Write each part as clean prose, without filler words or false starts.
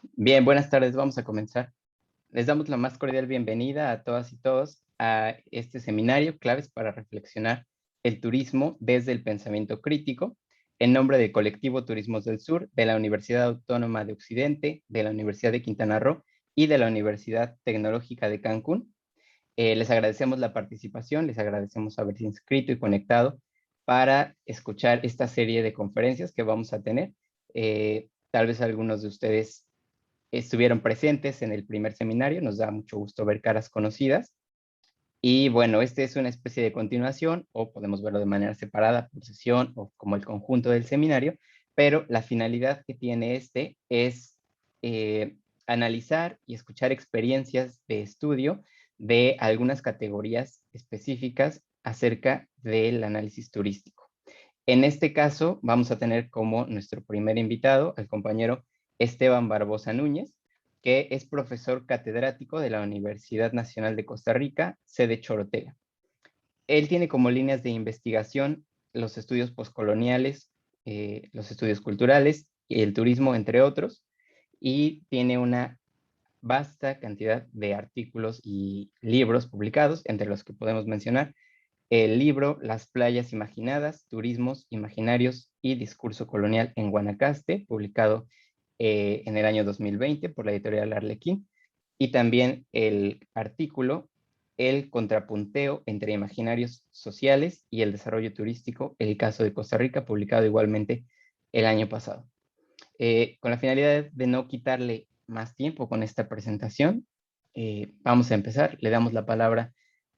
Bien, buenas tardes, vamos a comenzar. Les damos la más cordial bienvenida a todas y todos a este seminario, Claves para reflexionar el turismo desde el pensamiento crítico, en nombre del colectivo Turismos del Sur, de la Universidad Autónoma de Occidente, de la Universidad de Quintana Roo y de la Universidad Tecnológica de Cancún. Les agradecemos la participación, les agradecemos haberse inscrito y conectado para escuchar esta serie de conferencias que vamos a tener. Tal vez algunos de ustedes estuvieron presentes en el primer seminario, nos da mucho gusto ver caras conocidas. Y bueno, este es una especie de continuación, o podemos verlo de manera separada, por sesión, o como el conjunto del seminario, pero la finalidad que tiene este es analizar y escuchar experiencias de estudio de algunas categorías específicas acerca del análisis turístico. En este caso, vamos a tener como nuestro primer invitado al compañero Esteban Barbosa Núñez, que es profesor catedrático de la Universidad Nacional de Costa Rica, sede Chorotega. Él tiene como líneas de investigación los estudios postcoloniales, los estudios culturales y el turismo, entre otros, y tiene una vasta cantidad de artículos y libros publicados, entre los que podemos mencionar el libro Las playas imaginadas, turismos imaginarios y discurso colonial en Guanacaste, publicado en el año 2020 por la editorial Arlequín, y también el artículo El contrapunteo entre imaginarios sociales y el desarrollo turístico, el caso de Costa Rica, publicado igualmente el año pasado. Con la finalidad de no quitarle más tiempo con esta presentación, vamos a empezar. Le damos la palabra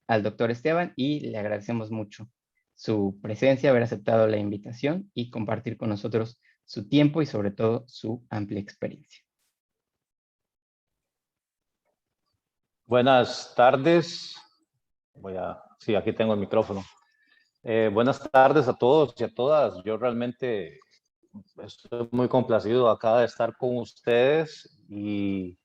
al doctor Esteban y le agradecemos mucho su presencia, haber aceptado la invitación y compartir con nosotros su tiempo y sobre todo su amplia experiencia. Buenas tardes. Sí, aquí tengo el micrófono. Buenas tardes a todos y a todas. Yo realmente estoy muy complacido acá de estar con ustedes y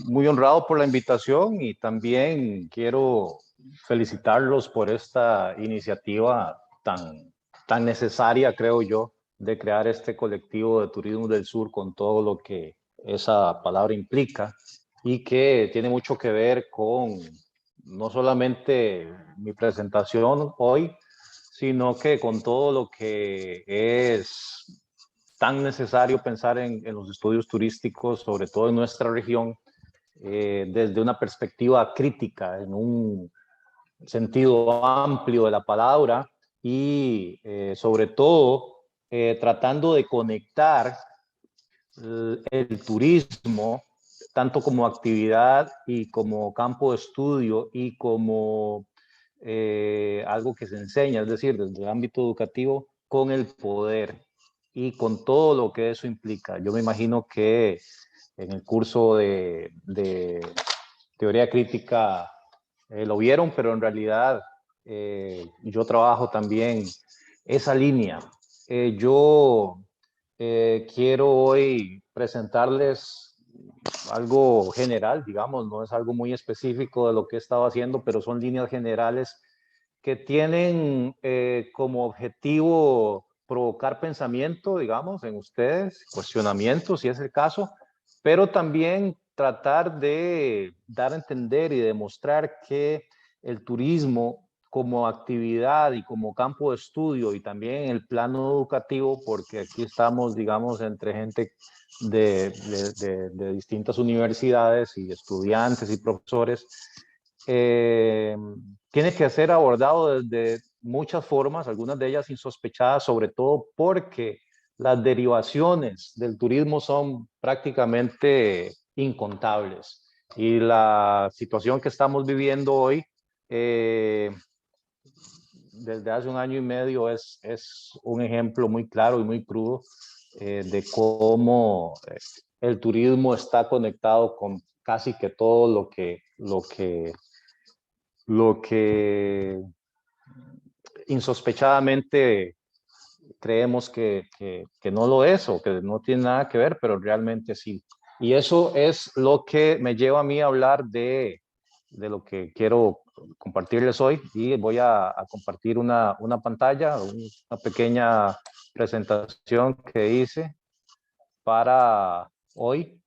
muy honrado por la invitación, y también quiero felicitarlos por esta iniciativa tan necesaria, creo yo, de crear este colectivo de turismo del sur con todo lo que esa palabra implica, y que tiene mucho que ver con no solamente mi presentación hoy, sino que con todo lo que es tan necesario pensar en los estudios turísticos, sobre todo en nuestra región, desde una perspectiva crítica, en un sentido amplio de la palabra, y sobre todo tratando de conectar el turismo tanto como actividad y como campo de estudio y como algo que se enseña, es decir, desde el ámbito educativo, con el poder y con todo lo que eso implica. Yo me imagino que en el curso de teoría crítica lo vieron, pero en realidad yo trabajo también esa línea. Yo quiero hoy presentarles algo general, digamos, no es algo muy específico de lo que he estado haciendo, pero son líneas generales que tienen como objetivo provocar pensamiento, digamos, en ustedes, cuestionamiento, si es el caso, pero también tratar de dar a entender y demostrar que el turismo como actividad y como campo de estudio, y también en el plano educativo, porque aquí estamos, digamos, entre gente de distintas universidades y estudiantes y profesores, tiene que ser abordado desde muchas formas, algunas de ellas insospechadas, sobre todo porque las derivaciones del turismo son prácticamente incontables. Y la situación que estamos viviendo hoy, desde hace un año y medio, es un ejemplo muy claro y muy crudo de cómo el turismo está conectado con casi que todo lo que insospechadamente creemos que no lo es, o que no tiene nada que ver, pero realmente sí. Y eso es lo que me lleva a mí a hablar de lo que quiero compartirles hoy, y voy a compartir una pantalla, una pequeña presentación que hice para hoy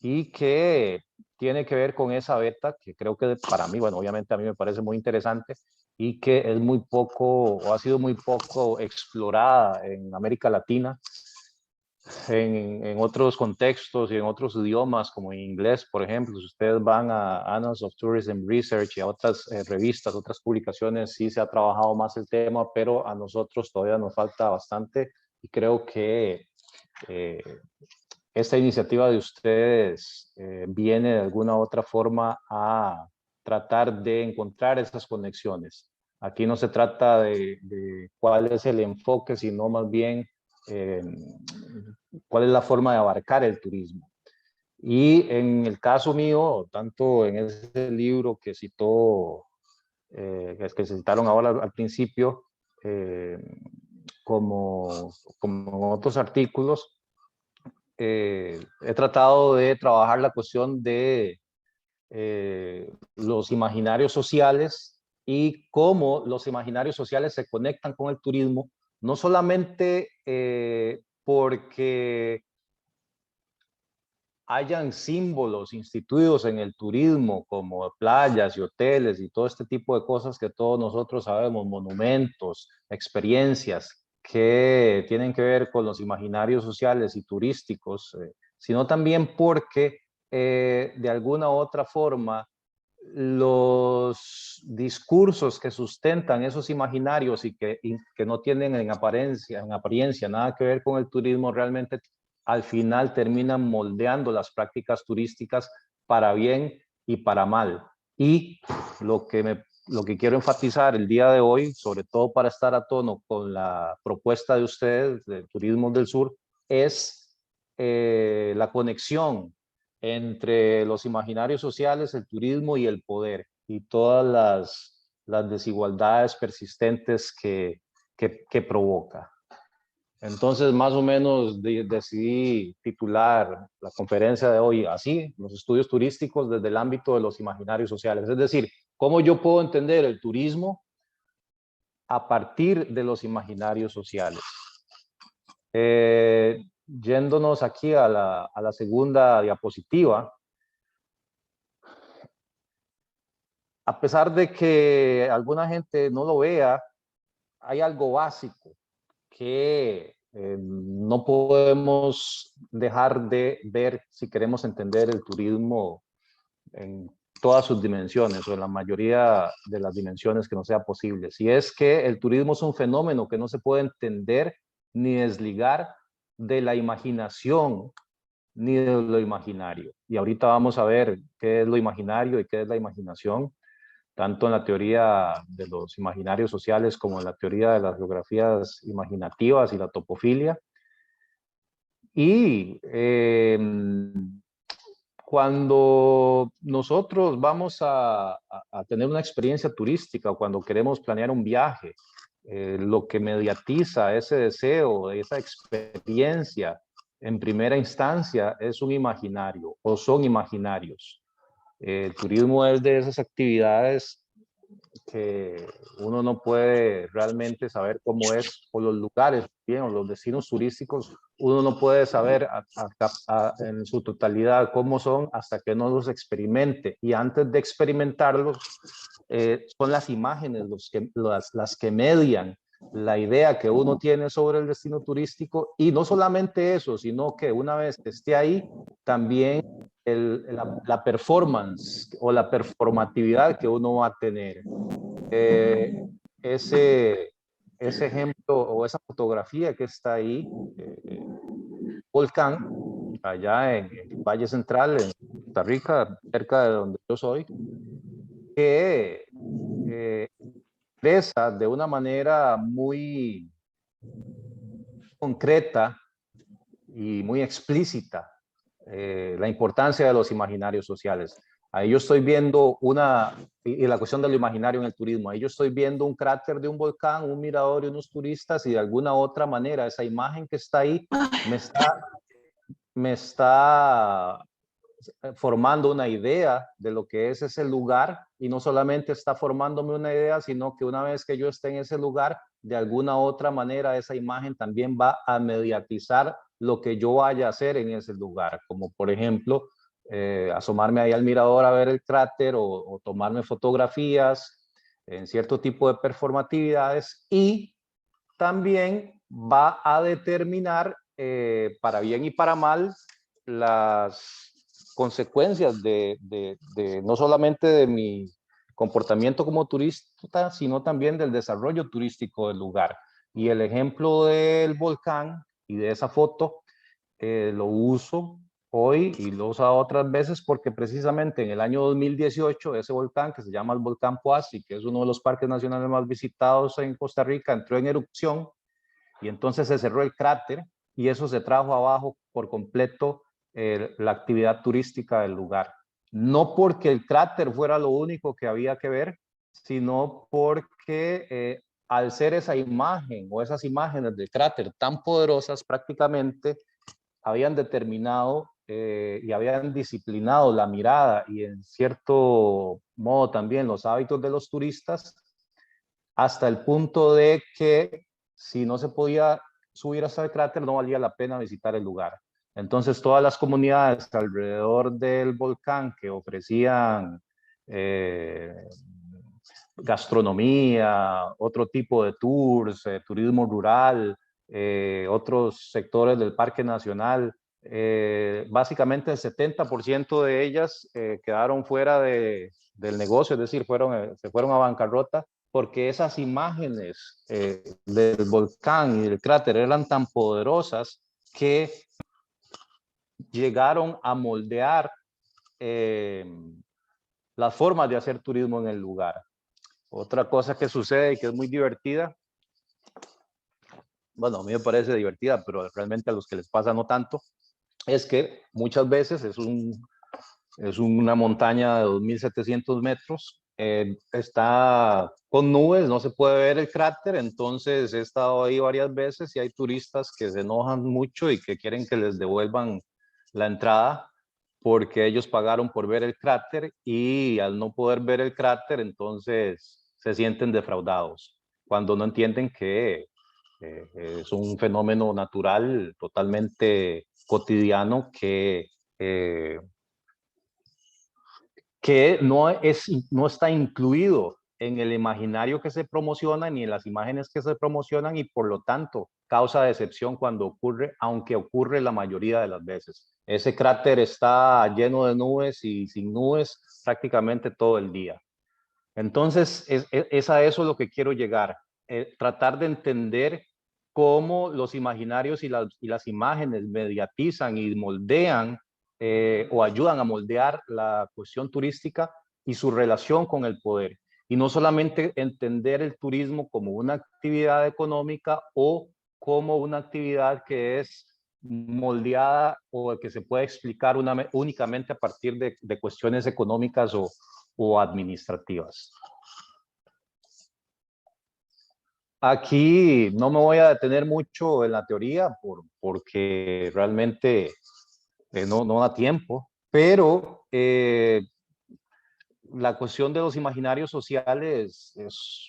y que tiene que ver con esa beta que creo que para mí, bueno, obviamente a mí me parece muy interesante y que es muy poco o ha sido muy poco explorada en América Latina, en otros contextos y en otros idiomas, como en inglés, por ejemplo. Si ustedes van a Annals of Tourism Research y a otras revistas, otras publicaciones, sí se ha trabajado más el tema, pero a nosotros todavía nos falta bastante y creo que eh, esta iniciativa de ustedes viene de alguna u otra forma a tratar de encontrar esas conexiones. Aquí no se trata de cuál es el enfoque, sino más bien eh, cuál es la forma de abarcar el turismo. Y en el caso mío, tanto en ese libro que citó, que se citaron ahora al principio, eh, como en otros artículos, he tratado de trabajar la cuestión de los imaginarios sociales y cómo los imaginarios sociales se conectan con el turismo, no solamente porque hayan símbolos instituidos en el turismo como playas y hoteles y todo este tipo de cosas que todos nosotros sabemos, monumentos, experiencias que tienen que ver con los imaginarios sociales y turísticos, sino también porque de alguna u otra forma los discursos que sustentan esos imaginarios y que no tienen en apariencia nada que ver con el turismo, realmente al final terminan moldeando las prácticas turísticas para bien y para mal. Y lo que quiero enfatizar el día de hoy, sobre todo para estar a tono con la propuesta de ustedes de Turismo del Sur, es la conexión entre los imaginarios sociales, el turismo y el poder, y todas las desigualdades persistentes que provoca. Entonces, más o menos decidí titular la conferencia de hoy así, los estudios turísticos desde el ámbito de los imaginarios sociales. Es decir, cómo yo puedo entender el turismo a partir de los imaginarios sociales. Yéndonos aquí a la segunda diapositiva, a pesar de que alguna gente no lo vea, hay algo básico que no podemos dejar de ver si queremos entender el turismo en todas sus dimensiones o en la mayoría de las dimensiones que no sea posible. Si es que el turismo es un fenómeno que no se puede entender ni desligar de la imaginación ni de lo imaginario. Y ahorita vamos a ver qué es lo imaginario y qué es la imaginación, tanto en la teoría de los imaginarios sociales como en la teoría de las geografías imaginativas y la topofilia. Y cuando nosotros vamos a tener una experiencia turística o cuando queremos planear un viaje, lo que mediatiza ese deseo, esa experiencia en primera instancia es un imaginario o son imaginarios. El turismo es de esas actividades que uno no puede realmente saber cómo es, o los lugares, bien, o los destinos turísticos, uno no puede saber en su totalidad cómo son hasta que no los experimente. Y antes de experimentarlos, son las imágenes las que median la idea que uno tiene sobre el destino turístico. Y no solamente eso, sino que una vez que esté ahí, también la performance o la performatividad que uno va a tener. Ese ejemplo o esa fotografía que está ahí, volcán, allá en el Valle Central, en Costa Rica, cerca de donde yo soy, que expresa de una manera muy concreta y muy explícita la importancia de los imaginarios sociales. Ahí yo estoy viendo y la cuestión de lo imaginario en el turismo, ahí yo estoy viendo un cráter de un volcán, un mirador y unos turistas, y de alguna otra manera esa imagen que está ahí me está formando una idea de lo que es ese lugar, y no solamente está formándome una idea, sino que una vez que yo esté en ese lugar, de alguna otra manera esa imagen también va a mediatizar lo que yo vaya a hacer en ese lugar, como por ejemplo, asomarme ahí al mirador a ver el cráter o tomarme fotografías en cierto tipo de performatividades, y también va a determinar para bien y para mal las consecuencias no solamente de mi comportamiento como turista, sino también del desarrollo turístico del lugar. Y el ejemplo del volcán y de esa foto lo uso hoy y lo he usado otras veces porque precisamente en el año 2018 ese volcán, que se llama el volcán Poás, que es uno de los parques nacionales más visitados en Costa Rica, entró en erupción y entonces se cerró el cráter y eso se trajo abajo por completo la actividad turística del lugar. No porque el cráter fuera lo único que había que ver, sino porque al ser esa imagen o esas imágenes del cráter tan poderosas, prácticamente habían determinado y habían disciplinado la mirada y en cierto modo también los hábitos de los turistas, hasta el punto de que si no se podía subir hasta el cráter no valía la pena visitar el lugar. Entonces todas las comunidades alrededor del volcán que ofrecían gastronomía, otro tipo de tours, turismo rural, otros sectores del Parque Nacional, básicamente el 70% de ellas quedaron fuera del negocio, es decir, se fueron a bancarrota porque esas imágenes del volcán y del cráter eran tan poderosas que llegaron a moldear las formas de hacer turismo en el lugar. Otra cosa que sucede y que es muy divertida, bueno, a mí me parece divertida, pero realmente a los que les pasa no tanto, es que muchas veces es una montaña de 2.700 metros, está con nubes, no se puede ver el cráter, entonces he estado ahí varias veces y hay turistas que se enojan mucho y que quieren que les devuelvan la entrada porque ellos pagaron por ver el cráter y al no poder ver el cráter, entonces se sienten defraudados, cuando no entienden que es un fenómeno natural totalmente cotidiano eh, que no está incluido en el imaginario que se promociona ni en las imágenes que se promocionan y por lo tanto causa decepción cuando ocurre, aunque ocurre la mayoría de las veces. Ese cráter está lleno de nubes y sin nubes prácticamente todo el día. Entonces, es a eso lo que quiero llegar, tratar de entender cómo los imaginarios y las imágenes mediatizan y moldean o ayudan a moldear la cuestión turística y su relación con el poder. Y no solamente entender el turismo como una actividad económica o como una actividad que es moldeada o que se puede explicar únicamente a partir de cuestiones económicas o administrativas. Aquí no me voy a detener mucho en la teoría porque realmente no da tiempo, pero la cuestión de los imaginarios sociales es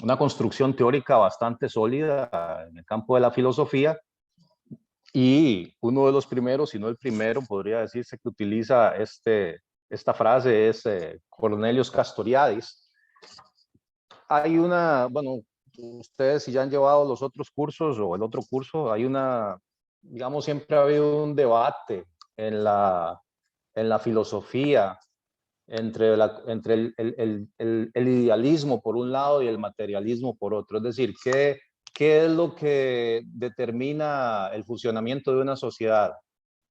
una construcción teórica bastante sólida en el campo de la filosofía y uno de los primeros, si no el primero, podría decirse que utiliza esta frase es Cornelius Castoriadis. Hay bueno, ustedes si ya han llevado los otros cursos o el otro curso, digamos, siempre ha habido un debate en la filosofía entre el idealismo por un lado y el materialismo por otro. Es decir, ¿qué es lo que determina el funcionamiento de una sociedad?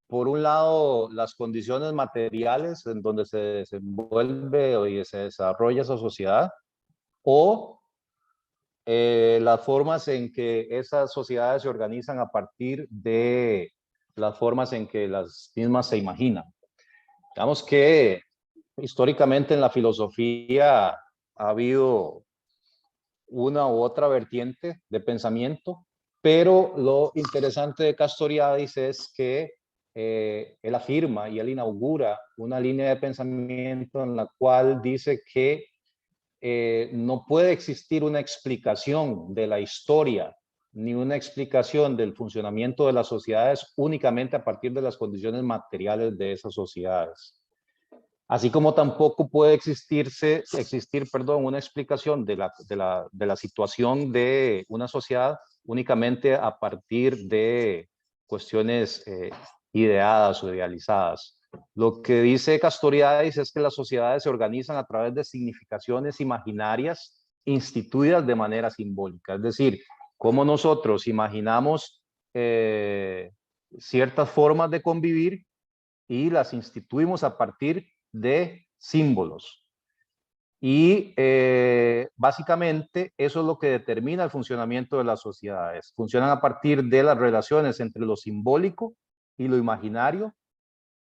Por un lado, las condiciones materiales en donde se desenvuelve y se desarrolla esa sociedad, o las formas en que esas sociedades se organizan a partir de las formas en que las mismas se imaginan. Digamos que históricamente en la filosofía ha habido una u otra vertiente de pensamiento, pero lo interesante de Castoriadis es que él afirma y él inaugura una línea de pensamiento en la cual dice que no puede existir una explicación de la historia ni una explicación del funcionamiento de las sociedades únicamente a partir de las condiciones materiales de esas sociedades. Así como tampoco puede existir una explicación de la situación de una sociedad únicamente a partir de cuestiones ideadas o idealizadas. Lo que dice Castoriadis es que las sociedades se organizan a través de significaciones imaginarias instituidas de manera simbólica. Es decir, cómo nosotros imaginamos ciertas formas de convivir y las instituimos a partir de símbolos. Y básicamente eso es lo que determina el funcionamiento de las sociedades. Funcionan a partir de las relaciones entre lo simbólico y lo imaginario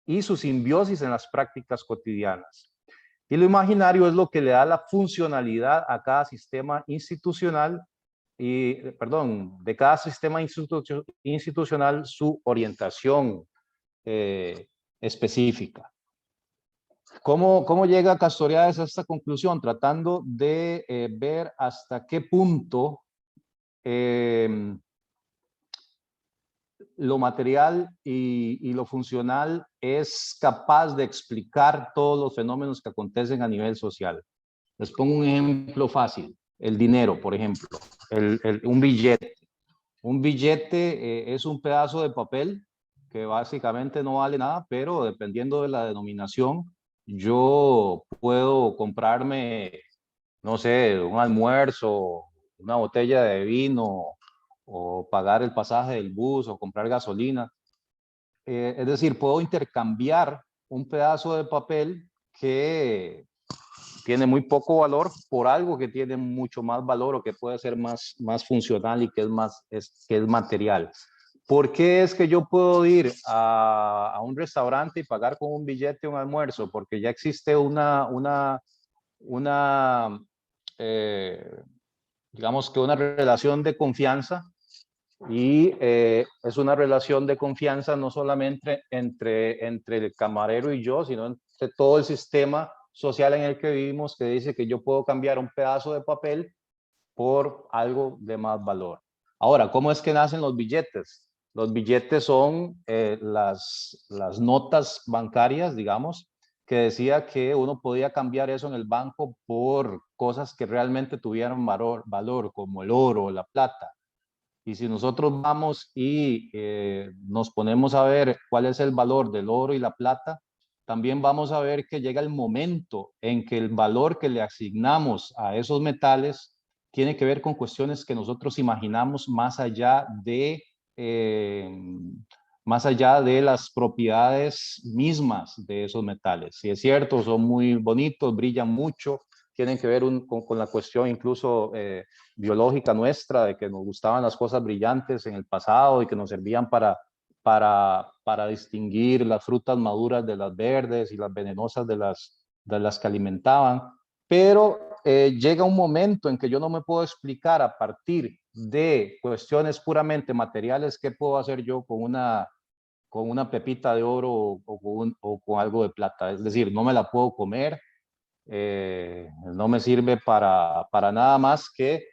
y su simbiosis en las prácticas cotidianas. Y lo imaginario es lo que le da la funcionalidad a cada sistema institucional de cada sistema institucional su orientación específica. ¿Cómo llega Castoriadis a esta conclusión? Tratando de ver hasta qué punto lo material y lo funcional es capaz de explicar todos los fenómenos que acontecen a nivel social. Les pongo un ejemplo fácil. El dinero, por ejemplo. Un billete. Un billete es un pedazo de papel que básicamente no vale nada, pero dependiendo de la denominación, yo puedo comprarme, no sé, un almuerzo, una botella de vino, o pagar el pasaje del bus, o comprar gasolina. Es decir, puedo intercambiar un pedazo de papel que tiene muy poco valor por algo que tiene mucho más valor o que puede ser más funcional y que es material. ¿Por qué es que yo puedo ir a un restaurante y pagar con un billete un almuerzo? Porque ya existe digamos que una relación de confianza, y es una relación de confianza no solamente entre el camarero y yo, sino entre todo el sistema social en el que vivimos, que dice que yo puedo cambiar un pedazo de papel por algo de más valor. Ahora, ¿cómo es que nacen los billetes? Los billetes son las notas bancarias, digamos, que decía que uno podía cambiar eso en el banco por cosas que realmente tuvieran valor, como el oro o la plata. Y si nosotros vamos y nos ponemos a ver cuál es el valor del oro y la plata, también vamos a ver que llega el momento en que el valor que le asignamos a esos metales tiene que ver con cuestiones que nosotros imaginamos más allá de las propiedades mismas de esos metales. Si es cierto, son muy bonitos, brillan mucho, tienen que ver con la cuestión incluso biológica nuestra, de que nos gustaban las cosas brillantes en el pasado y que nos servían para distinguir las frutas maduras de las verdes y las venenosas de las que alimentaban. Pero llega un momento en que yo no me puedo explicar a partir de cuestiones puramente materiales qué puedo hacer yo con una pepita de oro o con algo de plata. Es decir, no me la puedo comer, no me sirve para nada más que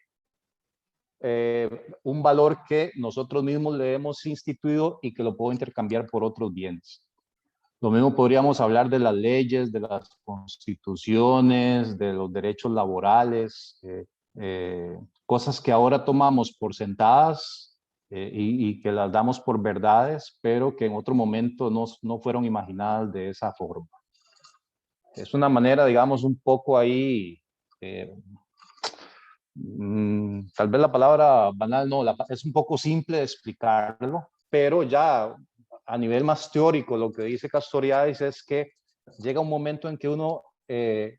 un valor que nosotros mismos le hemos instituido y que lo puedo intercambiar por otros bienes. Lo mismo podríamos hablar de las leyes, de las constituciones, de los derechos laborales, cosas que ahora tomamos por sentadas y que las damos por verdades, pero que en otro momento no fueron imaginadas de esa forma. Es una manera, digamos, un poco ahí, tal vez la palabra banal no, es un poco simple de explicarlo, pero ya a nivel más teórico lo que dice Castoriadis es que llega un momento en que uno se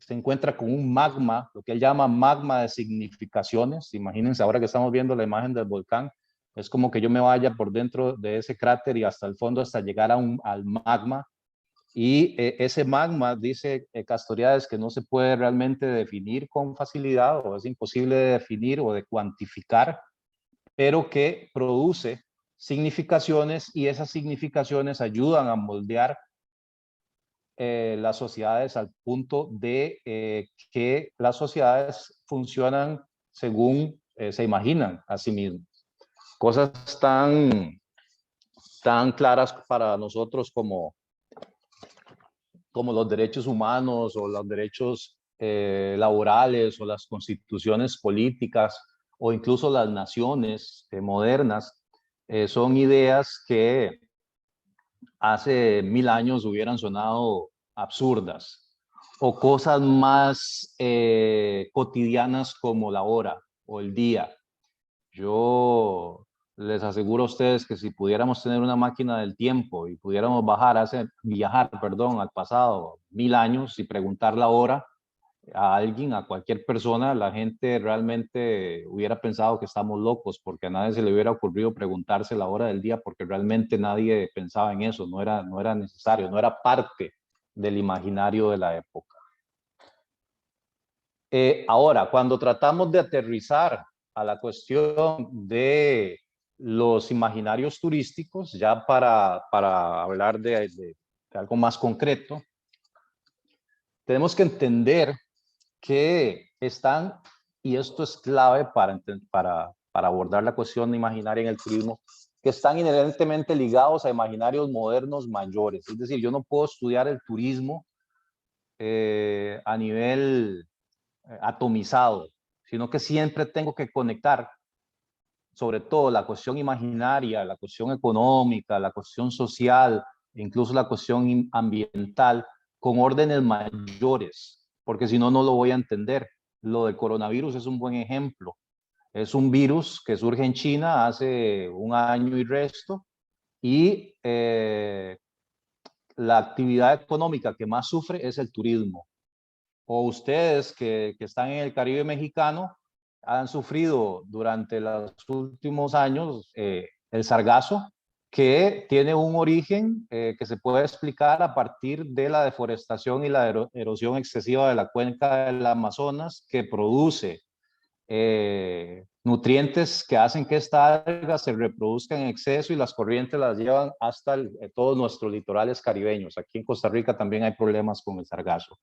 encuentra con un magma, lo que él llama magma de significaciones. Imagínense, ahora que estamos viendo la imagen del volcán, es como que yo me vaya por dentro de ese cráter y hasta el fondo hasta llegar al magma. Y ese magma, dice Castoriadis, que no se puede realmente definir con facilidad, o es imposible de definir o de cuantificar, pero que produce significaciones, y esas significaciones ayudan a moldear las sociedades al punto de que las sociedades funcionan según se imaginan a sí mismas. cosas tan claras para nosotros como los derechos humanos o los derechos laborales o las constituciones políticas o incluso las naciones modernas, son ideas que hace 1000 años hubieran sonado absurdas, o cosas más cotidianas como la hora o el día. Yo les aseguro a ustedes que si pudiéramos tener una máquina del tiempo y pudiéramos viajar, perdón, al pasado 1000 años y preguntar la hora a alguien, a cualquier persona, la gente realmente hubiera pensado que estamos locos, porque a nadie se le hubiera ocurrido preguntarse la hora del día, porque realmente nadie pensaba en eso, no era necesario, no era parte del imaginario de la época. Ahora, cuando tratamos de aterrizar a la cuestión de los imaginarios turísticos, ya para hablar de algo más concreto, tenemos que entender que están, y esto es clave para abordar la cuestión imaginaria en el turismo, que están inherentemente ligados a imaginarios modernos mayores. Es decir, yo no puedo estudiar el turismo a nivel atomizado, sino que siempre tengo que conectar, sobre todo la cuestión imaginaria, la cuestión económica, la cuestión social, incluso la cuestión ambiental, con órdenes mayores, porque si no, no lo voy a entender. Lo del coronavirus es un buen ejemplo. Es un virus que surge en China hace 1 año y resto, y la actividad económica que más sufre es el turismo. O ustedes que están en el Caribe mexicano han sufrido durante los últimos años el sargazo, que tiene un origen que se puede explicar a partir de la deforestación y la erosión excesiva de la cuenca del Amazonas, que produce nutrientes que hacen que esta alga se reproduzca en exceso y las corrientes las llevan hasta todos nuestros litorales caribeños. Aquí en Costa Rica también hay problemas con el sargazo.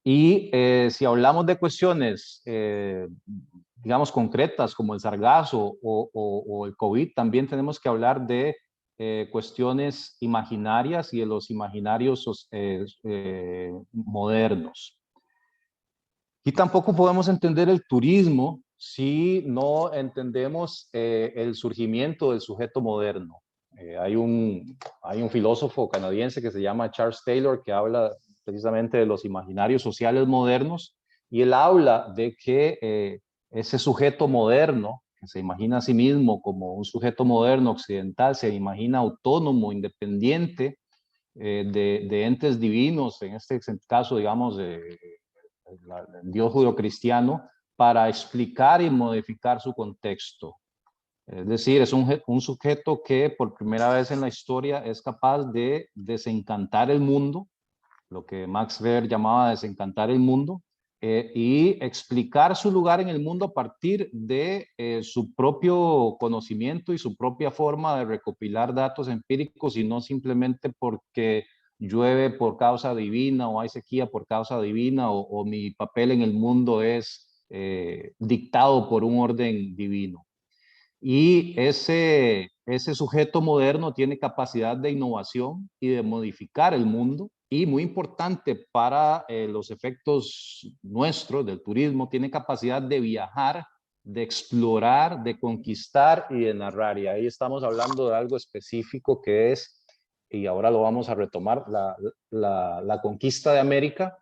Y si hablamos de cuestiones, digamos, concretas como el sargazo o el COVID, también tenemos que hablar de cuestiones imaginarias y de los imaginarios modernos. Y tampoco podemos entender el turismo si no entendemos el surgimiento del sujeto moderno. Hay un filósofo canadiense que se llama Charles Taylor, que habla precisamente de los imaginarios sociales modernos, y él habla de que ese sujeto moderno, que se imagina a sí mismo como un sujeto moderno occidental, se imagina autónomo, independiente de entes divinos, en este caso, digamos, el Dios judeocristiano, para explicar y modificar su contexto. Es decir, es un sujeto que por primera vez en la historia es capaz de desencantar el mundo, lo que Max Weber llamaba desencantar el mundo, y explicar su lugar en el mundo a partir de su propio conocimiento y su propia forma de recopilar datos empíricos, y no simplemente porque llueve por causa divina o hay sequía por causa divina o mi papel en el mundo es dictado por un orden divino. Y ese sujeto moderno tiene capacidad de innovación y de modificar el mundo, y muy importante para los efectos nuestros del turismo, tiene capacidad de viajar, de explorar, de conquistar y de narrar. Y ahí estamos hablando de algo específico que es, y ahora lo vamos a retomar, la conquista de América,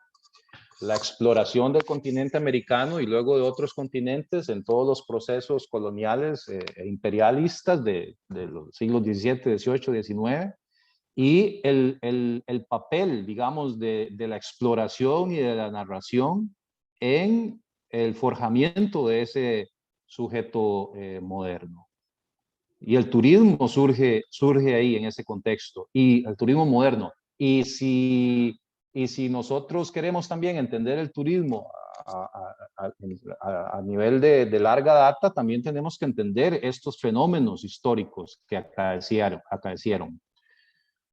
la exploración del continente americano y luego de otros continentes en todos los procesos coloniales e imperialistas de los siglos XVII, XVIII, XIX, y el papel, digamos, de la exploración y de la narración en el forjamiento de ese sujeto moderno. Y el turismo surge ahí en ese contexto, y el turismo moderno. Y si nosotros queremos también entender el turismo a nivel de larga data, también tenemos que entender estos fenómenos históricos que acaecieron.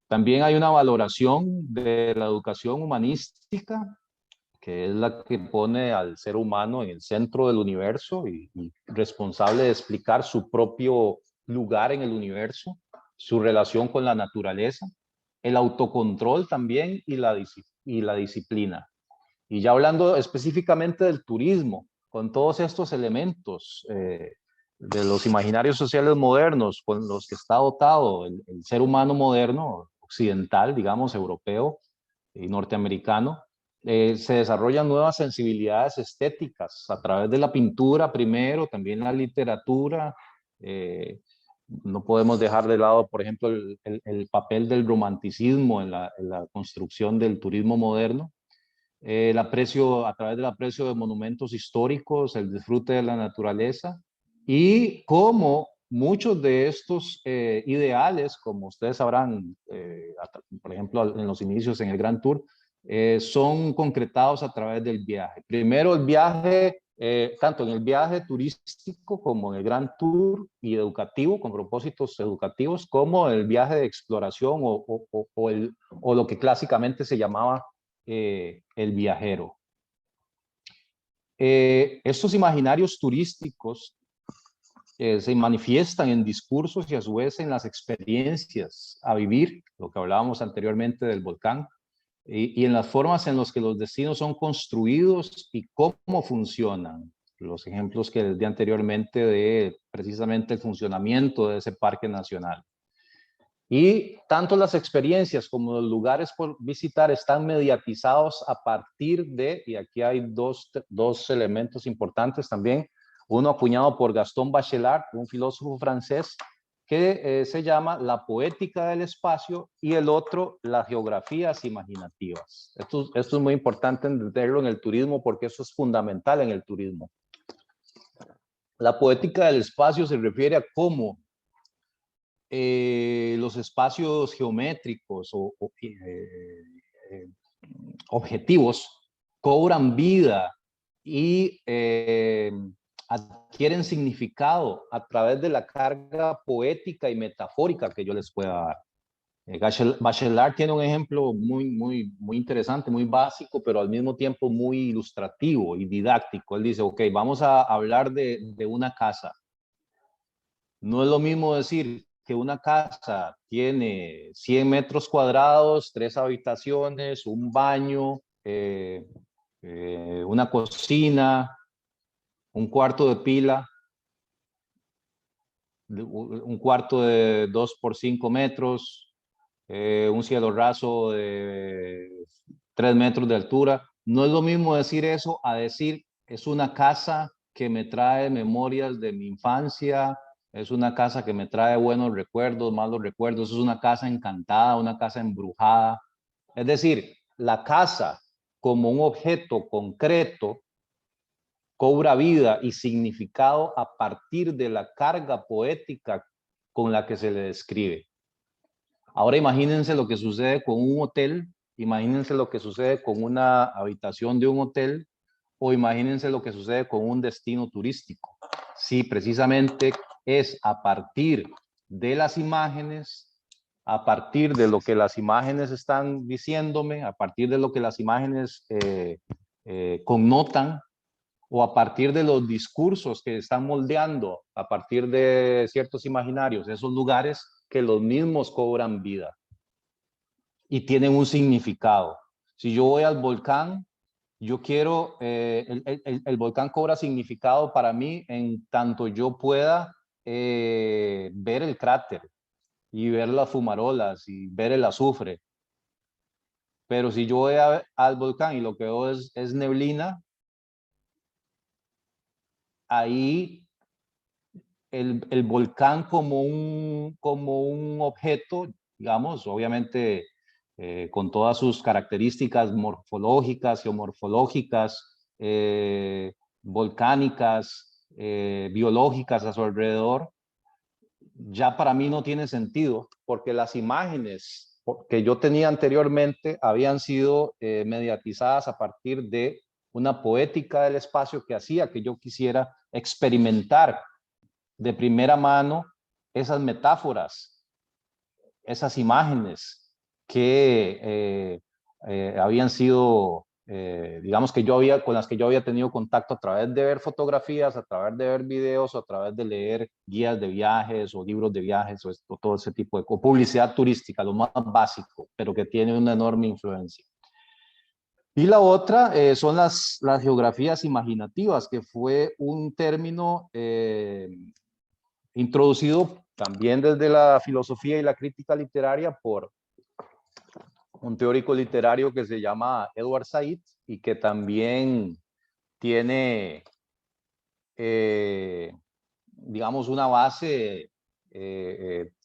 También hay una valoración de la educación humanística que es la que pone al ser humano en el centro del universo y responsable de explicar su propio lugar en el universo, su relación con la naturaleza, el autocontrol también y la disciplina. Y ya hablando específicamente del turismo, con todos estos elementos de los imaginarios sociales modernos con los que está dotado el ser humano moderno, occidental, digamos, europeo y norteamericano, se desarrollan nuevas sensibilidades estéticas a través de la pintura primero, también la literatura. No podemos dejar de lado, por ejemplo, el papel del romanticismo en la construcción del turismo moderno. El aprecio, a través del aprecio de monumentos históricos, el disfrute de la naturaleza y cómo muchos de estos ideales, como ustedes sabrán, por ejemplo, en los inicios en el Grand Tour, son concretados a través del viaje. Primero el viaje, tanto en el viaje turístico como en el Grand Tour y educativo, con propósitos educativos, como el viaje de exploración o lo que clásicamente se llamaba el viajero. Estos imaginarios turísticos se manifiestan en discursos y a su vez en las experiencias a vivir, lo que hablábamos anteriormente del volcán, y en las formas en las que los destinos son construidos y cómo funcionan. Los ejemplos que les di anteriormente de precisamente el funcionamiento de ese parque nacional. Y tanto las experiencias como los lugares por visitar están mediatizados a partir de, y aquí hay dos elementos importantes también, uno acuñado por Gaston Bachelard, un filósofo francés, que se llama la poética del espacio, y el otro, las geografías imaginativas. Esto es muy importante entenderlo en el turismo porque eso es fundamental en el turismo. La poética del espacio se refiere a cómo los espacios geométricos objetivos cobran vida y adquieren significado a través de la carga poética y metafórica que yo les pueda dar. Bachelard tiene un ejemplo muy interesante, muy básico, pero al mismo tiempo muy ilustrativo y didáctico. Él dice, ok, vamos a hablar de una casa. No es lo mismo decir que una casa tiene 100 metros cuadrados, 3 habitaciones, un baño, una cocina, un cuarto de pila, un cuarto de 2 por 5 metros, un cielo raso de 3 metros de altura. No es lo mismo decir eso a decir es una casa que me trae memorias de mi infancia, es una casa que me trae buenos recuerdos, malos recuerdos, es una casa encantada, una casa embrujada. Es decir, la casa como un objeto concreto cobra vida y significado a partir de la carga poética con la que se le describe. Ahora imagínense lo que sucede con un hotel, imagínense lo que sucede con una habitación de un hotel o imagínense lo que sucede con un destino turístico. Sí, precisamente es a partir de las imágenes, a partir de lo que las imágenes están diciéndome, a partir de lo que las imágenes connotan, o a partir de los discursos que están moldeando a partir de ciertos imaginarios, esos lugares que los mismos cobran vida y tienen un significado. Si yo voy al volcán, yo quiero, el volcán cobra significado para mí en tanto yo pueda ver el cráter y ver las fumarolas y ver el azufre. Pero si yo voy al volcán y lo que veo es neblina, ahí el volcán como un objeto, digamos, obviamente con todas sus características morfológicas, geomorfológicas, volcánicas, biológicas a su alrededor, ya para mí no tiene sentido, porque las imágenes que yo tenía anteriormente habían sido mediatizadas a partir de una poética del espacio que hacía que yo quisiera experimentar de primera mano esas metáforas, esas imágenes que habían sido digamos que con las que yo había tenido contacto a través de ver fotografías, a través de ver videos, o a través de leer guías de viajes o libros de viajes o todo ese tipo de publicidad turística, lo más básico, pero que tiene una enorme influencia. Y la otra son las geografías imaginativas, que fue un término introducido también desde la filosofía y la crítica literaria por un teórico literario que se llama Edward Said y que también tiene, digamos, una base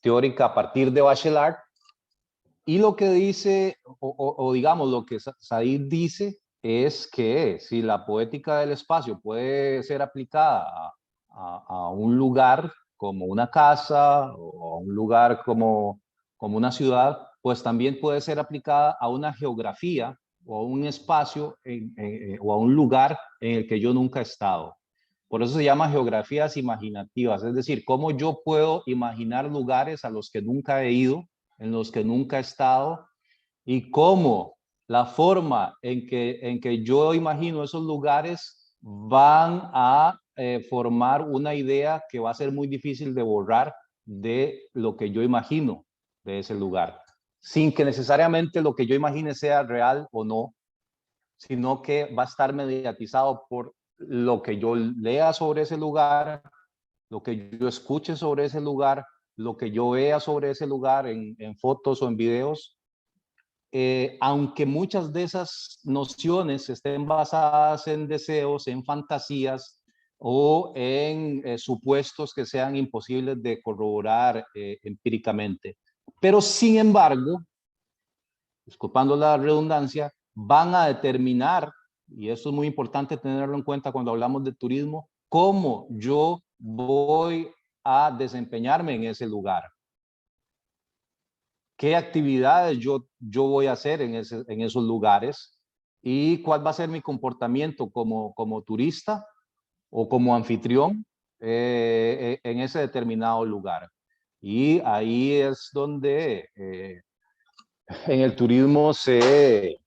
teórica a partir de Bachelard. Y lo que dice, o digamos, lo que Said dice es que si la poética del espacio puede ser aplicada a un lugar como una casa o a un lugar como una ciudad, pues también puede ser aplicada a una geografía o a un espacio o a un lugar en el que yo nunca he estado. Por eso se llama geografías imaginativas, es decir, cómo yo puedo imaginar lugares a los que nunca he ido, en los que nunca he estado, y cómo la forma en que yo imagino esos lugares van a formar una idea que va a ser muy difícil de borrar de lo que yo imagino de ese lugar, sin que necesariamente lo que yo imagine sea real o no, sino que va a estar mediatizado por lo que yo lea sobre ese lugar, lo que yo escuche sobre ese lugar, lo que yo vea sobre ese lugar en fotos o en videos, aunque muchas de esas nociones estén basadas en deseos, en fantasías o en supuestos que sean imposibles de corroborar empíricamente. Pero sin embargo, disculpando la redundancia, van a determinar, y eso es muy importante tenerlo en cuenta cuando hablamos de turismo, cómo yo voy a desempeñarme en ese lugar. Qué actividades yo voy a hacer en esos lugares y cuál va a ser mi comportamiento como turista o como anfitrión en ese determinado lugar. Y ahí es donde en el turismo se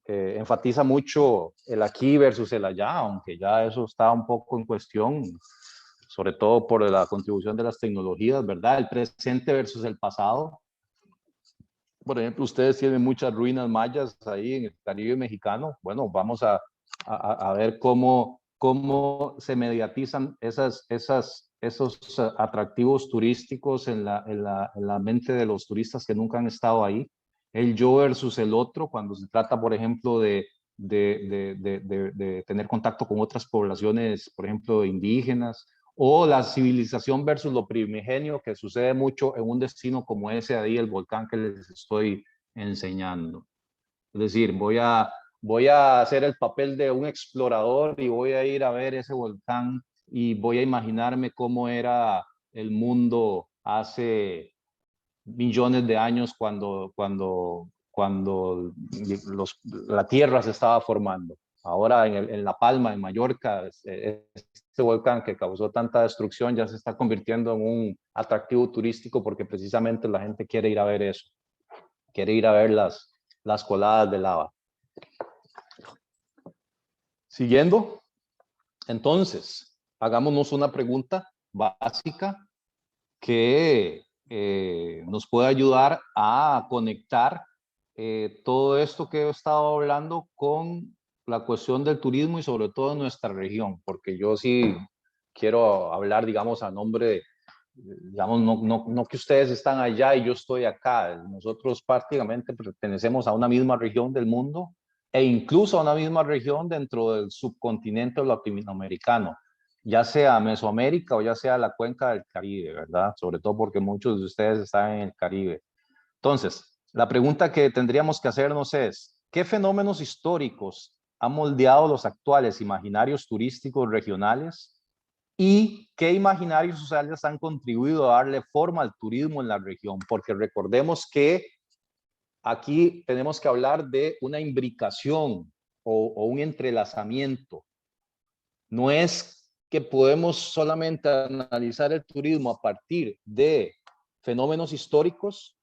enfatiza mucho el aquí versus el allá, aunque ya eso está un poco en cuestión, sobre todo por la contribución de las tecnologías, ¿verdad? El presente versus el pasado. Por ejemplo, ustedes tienen muchas ruinas mayas ahí en el Caribe mexicano. Bueno, vamos a ver cómo se mediatizan esos atractivos turísticos en la mente de los turistas que nunca han estado ahí. El yo versus el otro, cuando se trata, por ejemplo, de tener contacto con otras poblaciones, por ejemplo, indígenas, o la civilización versus lo primigenio, que sucede mucho en un destino como ese de ahí, el volcán que les estoy enseñando. Es decir, voy a hacer el papel de un explorador y voy a ir a ver ese volcán y voy a imaginarme cómo era el mundo hace millones de años cuando la Tierra se estaba formando. Ahora en La Palma, en Mallorca, este volcán que causó tanta destrucción ya se está convirtiendo en un atractivo turístico porque precisamente la gente quiere ir a ver eso, quiere ir a ver las coladas de lava. Siguiendo, entonces, hagámonos una pregunta básica que nos puede ayudar a conectar todo esto que he estado hablando con la cuestión del turismo y sobre todo en nuestra región, porque yo sí quiero hablar, digamos, a nombre de, digamos, no que ustedes están allá y yo estoy acá. Nosotros prácticamente pertenecemos a una misma región del mundo e incluso a una misma región dentro del subcontinente latinoamericano, ya sea Mesoamérica o ya sea la cuenca del Caribe, ¿verdad? Sobre todo porque muchos de ustedes están en el Caribe. Entonces, la pregunta que tendríamos que hacernos es, ¿qué fenómenos históricos han moldeado los actuales imaginarios turísticos regionales? ¿Y qué imaginarios sociales han contribuido a darle forma al turismo en la región? Porque recordemos que aquí tenemos que hablar de una imbricación o un entrelazamiento. No es que podemos solamente analizar el turismo a partir de fenómenos históricos,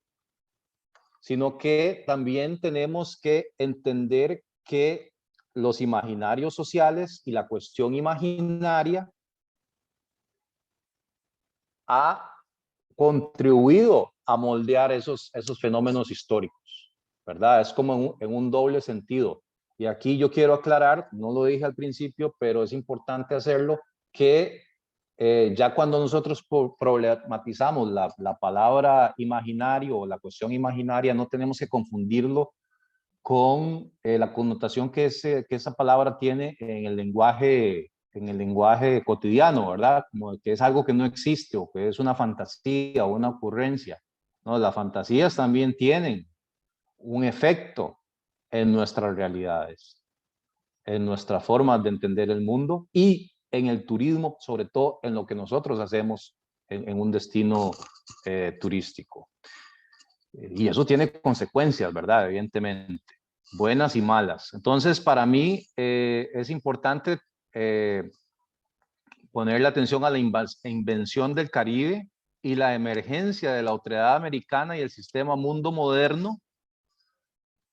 sino que también tenemos que entender que los imaginarios sociales y la cuestión imaginaria ha contribuido a moldear esos fenómenos históricos, ¿verdad? Es como en un doble sentido. Y aquí yo quiero aclarar, no lo dije al principio, pero es importante hacerlo, que ya cuando nosotros problematizamos la palabra imaginario o la cuestión imaginaria, no tenemos que confundirlo con la connotación que esa palabra tiene en el lenguaje cotidiano, ¿verdad? Como que es algo que no existe o que es una fantasía o una ocurrencia. No, las fantasías también tienen un efecto en nuestras realidades, en nuestras formas de entender el mundo y en el turismo, sobre todo en lo que nosotros hacemos en un destino turístico. Y eso tiene consecuencias, ¿verdad? Evidentemente, buenas y malas. Entonces, para mí es importante ponerle atención a la invención del Caribe y la emergencia de la otredad americana y el sistema mundo moderno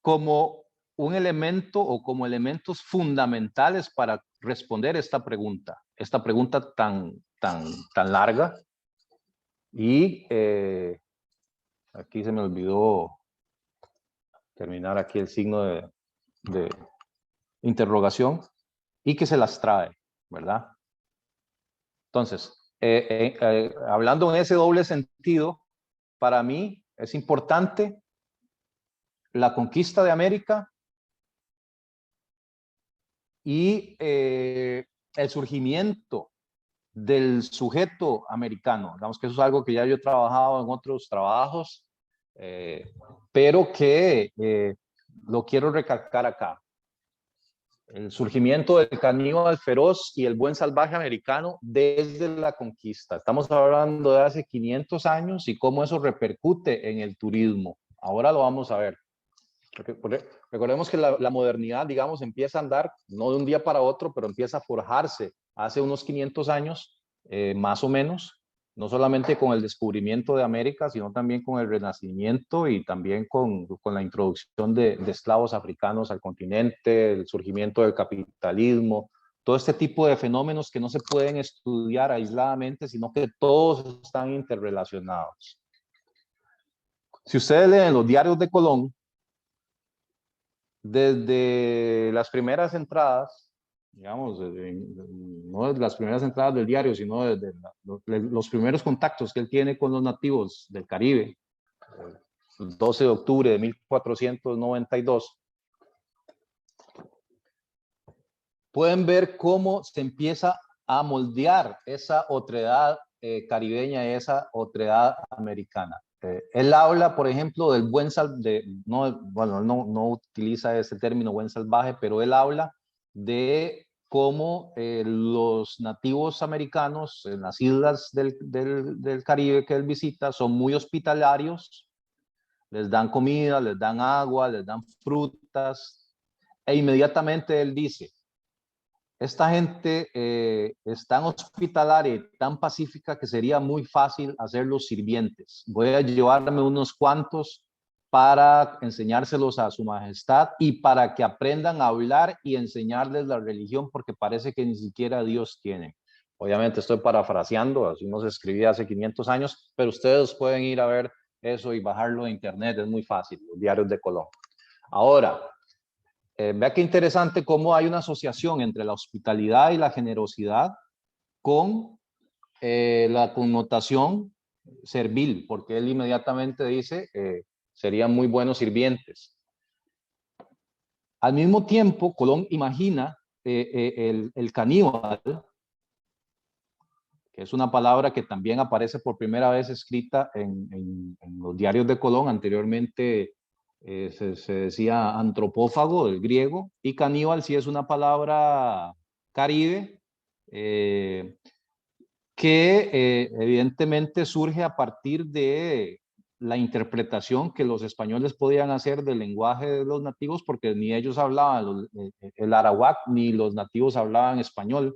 como un elemento o como elementos fundamentales para responder esta pregunta tan larga. Y aquí se me olvidó terminar aquí el signo de interrogación, y que se las trae, ¿verdad? Entonces, hablando en ese doble sentido, para mí es importante la conquista de América y el surgimiento del sujeto americano. Digamos que eso es algo que ya yo he trabajado en otros trabajos, pero que lo quiero recalcar acá. El surgimiento del caníbal feroz y el buen salvaje americano desde la conquista. Estamos hablando de hace 500 años y cómo eso repercute en el turismo. Ahora lo vamos a ver. Recordemos que la modernidad, digamos, empieza a andar, no de un día para otro, pero empieza a forjarse hace unos 500 años, más o menos, no solamente con el descubrimiento de América, sino también con el Renacimiento y también con la introducción de esclavos africanos al continente, el surgimiento del capitalismo, todo este tipo de fenómenos que no se pueden estudiar aisladamente, sino que todos están interrelacionados. Si ustedes leen los diarios de Colón, desde las primeras entradas, digamos, no desde las primeras entradas del diario, sino desde los primeros contactos que él tiene con los nativos del Caribe, el 12 de octubre de 1492, pueden ver cómo se empieza a moldear esa otredad caribeña y esa otredad americana. Él habla, por ejemplo, del buen salvaje, bueno, no utiliza ese término buen salvaje, pero él habla de cómo los nativos americanos en las islas del Caribe que él visita son muy hospitalarios, les dan comida, les dan agua, les dan frutas, e inmediatamente él dice, esta gente es tan hospitalaria y tan pacífica que sería muy fácil hacerlos sirvientes. Voy a llevarme unos cuantos para enseñárselos a su majestad y para que aprendan a hablar y enseñarles la religión, porque parece que ni siquiera Dios tiene. Obviamente estoy parafraseando, así no se escribía hace 500 años, pero ustedes pueden ir a ver eso y bajarlo de internet, es muy fácil, los diarios de Colón. Ahora, vea qué interesante cómo hay una asociación entre la hospitalidad y la generosidad con la connotación servil, porque él inmediatamente dice, serían muy buenos sirvientes. Al mismo tiempo, Colón imagina el caníbal, que es una palabra que también aparece por primera vez escrita en los diarios de Colón. Anteriormente se decía antropófago del griego, y caníbal sí es una palabra caribe que evidentemente surge a partir de la interpretación que los españoles podían hacer del lenguaje de los nativos, porque ni ellos hablaban el arawak, ni los nativos hablaban español.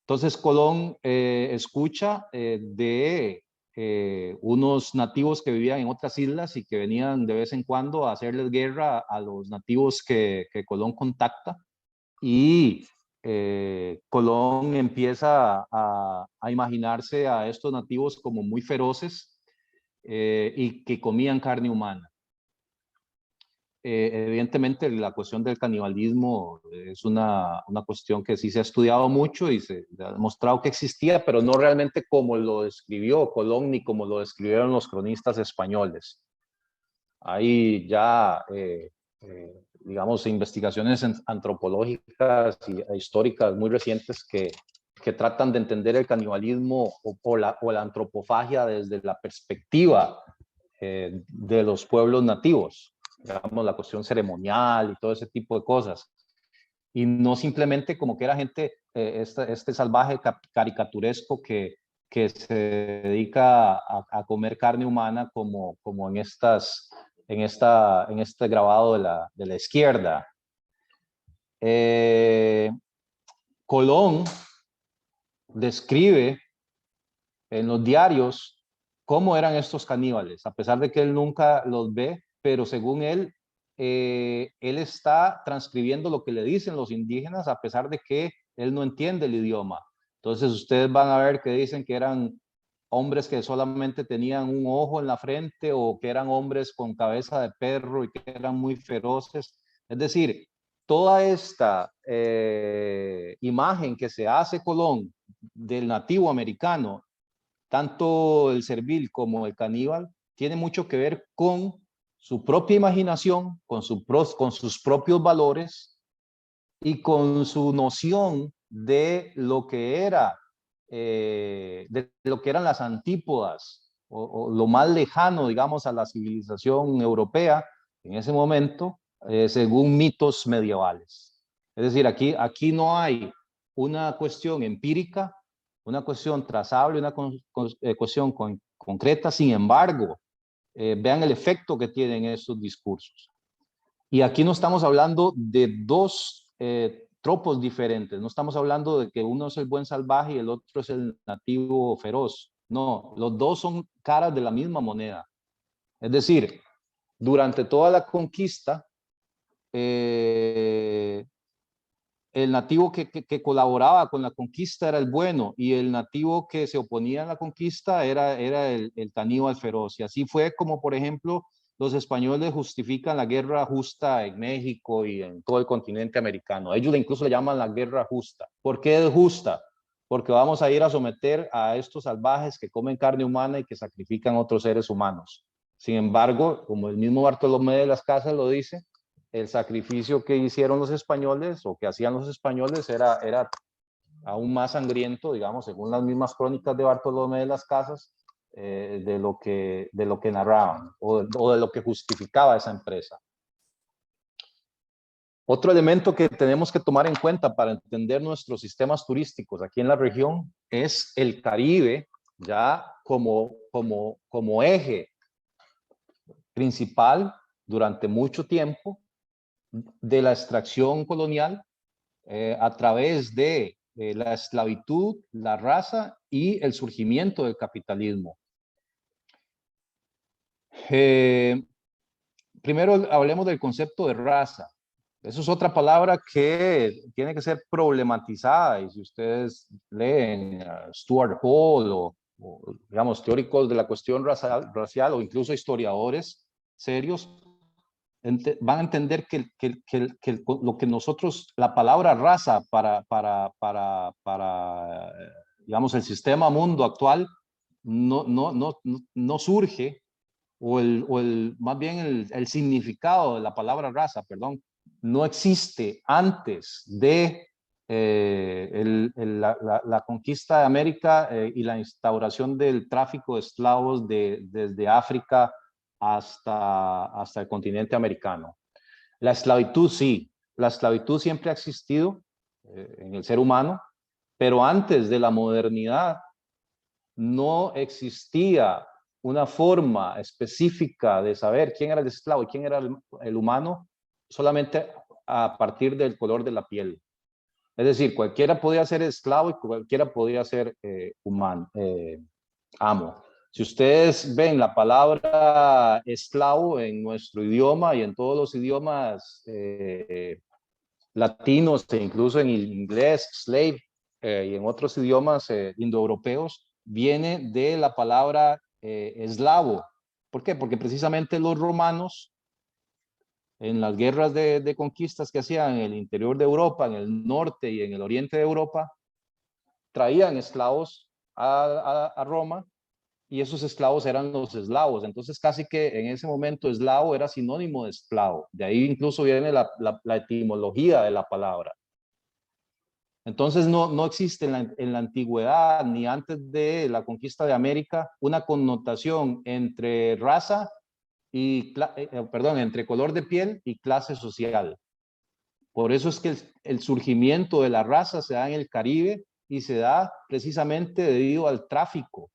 Entonces Colón escucha de unos nativos que vivían en otras islas y que venían de vez en cuando a hacerles guerra a los nativos que Colón contacta, y Colón empieza a imaginarse a estos nativos como muy feroces y que comían carne humana. Evidentemente la cuestión del canibalismo es una cuestión que sí se ha estudiado mucho y se ha demostrado que existía, pero no realmente como lo describió Colón ni como lo describieron los cronistas españoles. Hay ya, digamos, investigaciones antropológicas e históricas muy recientes que tratan de entender el canibalismo o la antropofagia desde la perspectiva de los pueblos nativos, digamos, la cuestión ceremonial y todo ese tipo de cosas. Y no simplemente como que era gente, este salvaje caricaturesco que se dedica a comer carne humana como en este grabado de la izquierda. Colón describe en los diarios cómo eran estos caníbales, a pesar de que él nunca los ve, pero según él, él está transcribiendo lo que le dicen los indígenas, a pesar de que él no entiende el idioma. Entonces ustedes van a ver que dicen que eran hombres que solamente tenían un ojo en la frente o que eran hombres con cabeza de perro y que eran muy feroces. Es decir, toda esta imagen que se hace Colón del nativo americano, tanto el servil como el caníbal, tiene mucho que ver con su propia imaginación, con sus propios valores y con su noción de lo que era, de lo que eran las antípodas o lo más lejano, digamos, a la civilización europea en ese momento, según mitos medievales. Es decir, aquí no hay una cuestión empírica, una cuestión trazable, una cuestión concreta. Sin embargo, vean el efecto que tienen estos discursos. Y aquí no estamos hablando de dos tropos diferentes, no estamos hablando de que uno es el buen salvaje y el otro es el nativo feroz. No, los dos son caras de la misma moneda. Es decir, durante toda la conquista, el nativo que colaboraba con la conquista era el bueno y el nativo que se oponía a la conquista era el caníbal feroz. Y así fue como, por ejemplo, los españoles justifican la guerra justa en México y en todo el continente americano. Ellos incluso le llaman la guerra justa. ¿Por qué es justa? Porque vamos a ir a someter a estos salvajes que comen carne humana y que sacrifican a otros seres humanos. Sin embargo, como el mismo Bartolomé de las Casas lo dice, el sacrificio que hicieron los españoles o que hacían los españoles era aún más sangriento, digamos, según las mismas crónicas de Bartolomé de las Casas, de lo que narraban o de lo que justificaba esa empresa. Otro elemento que tenemos que tomar en cuenta para entender nuestros sistemas turísticos aquí en la región es el Caribe ya como eje principal durante mucho tiempo de la extracción colonial a través de la esclavitud, la raza y el surgimiento del capitalismo. Primero hablemos del concepto de raza. Eso es otra palabra que tiene que ser problematizada, y si ustedes leen Stuart Hall o digamos teóricos de la cuestión racial o incluso historiadores serios, van a entender que lo que nosotros, la palabra raza para digamos, el sistema mundo actual no surge, más bien el significado de la palabra raza, perdón, no existe antes de la conquista de América y la instauración del tráfico de esclavos desde África hasta el continente americano. La esclavitud sí, la esclavitud siempre ha existido en el ser humano, pero antes de la modernidad no existía una forma específica de saber quién era el esclavo y quién era el humano solamente a partir del color de la piel. Es decir, cualquiera podía ser esclavo y cualquiera podía ser amo. Si ustedes ven la palabra esclavo en nuestro idioma y en todos los idiomas latinos e incluso en el inglés, slave, y en otros idiomas indoeuropeos, viene de la palabra eslavo. ¿Por qué? Porque precisamente los romanos, en las guerras de conquistas que hacían en el interior de Europa, en el norte y en el oriente de Europa, traían esclavos a Roma, y esos esclavos eran los eslavos. Entonces casi que en ese momento eslavo era sinónimo de esclavo. De ahí incluso viene la etimología de la palabra. Entonces no existe en la antigüedad ni antes de la conquista de América una connotación entre raza y, perdón, entre color de piel y clase social. Por eso es que el surgimiento de la raza se da en el Caribe y se da precisamente debido al tráfico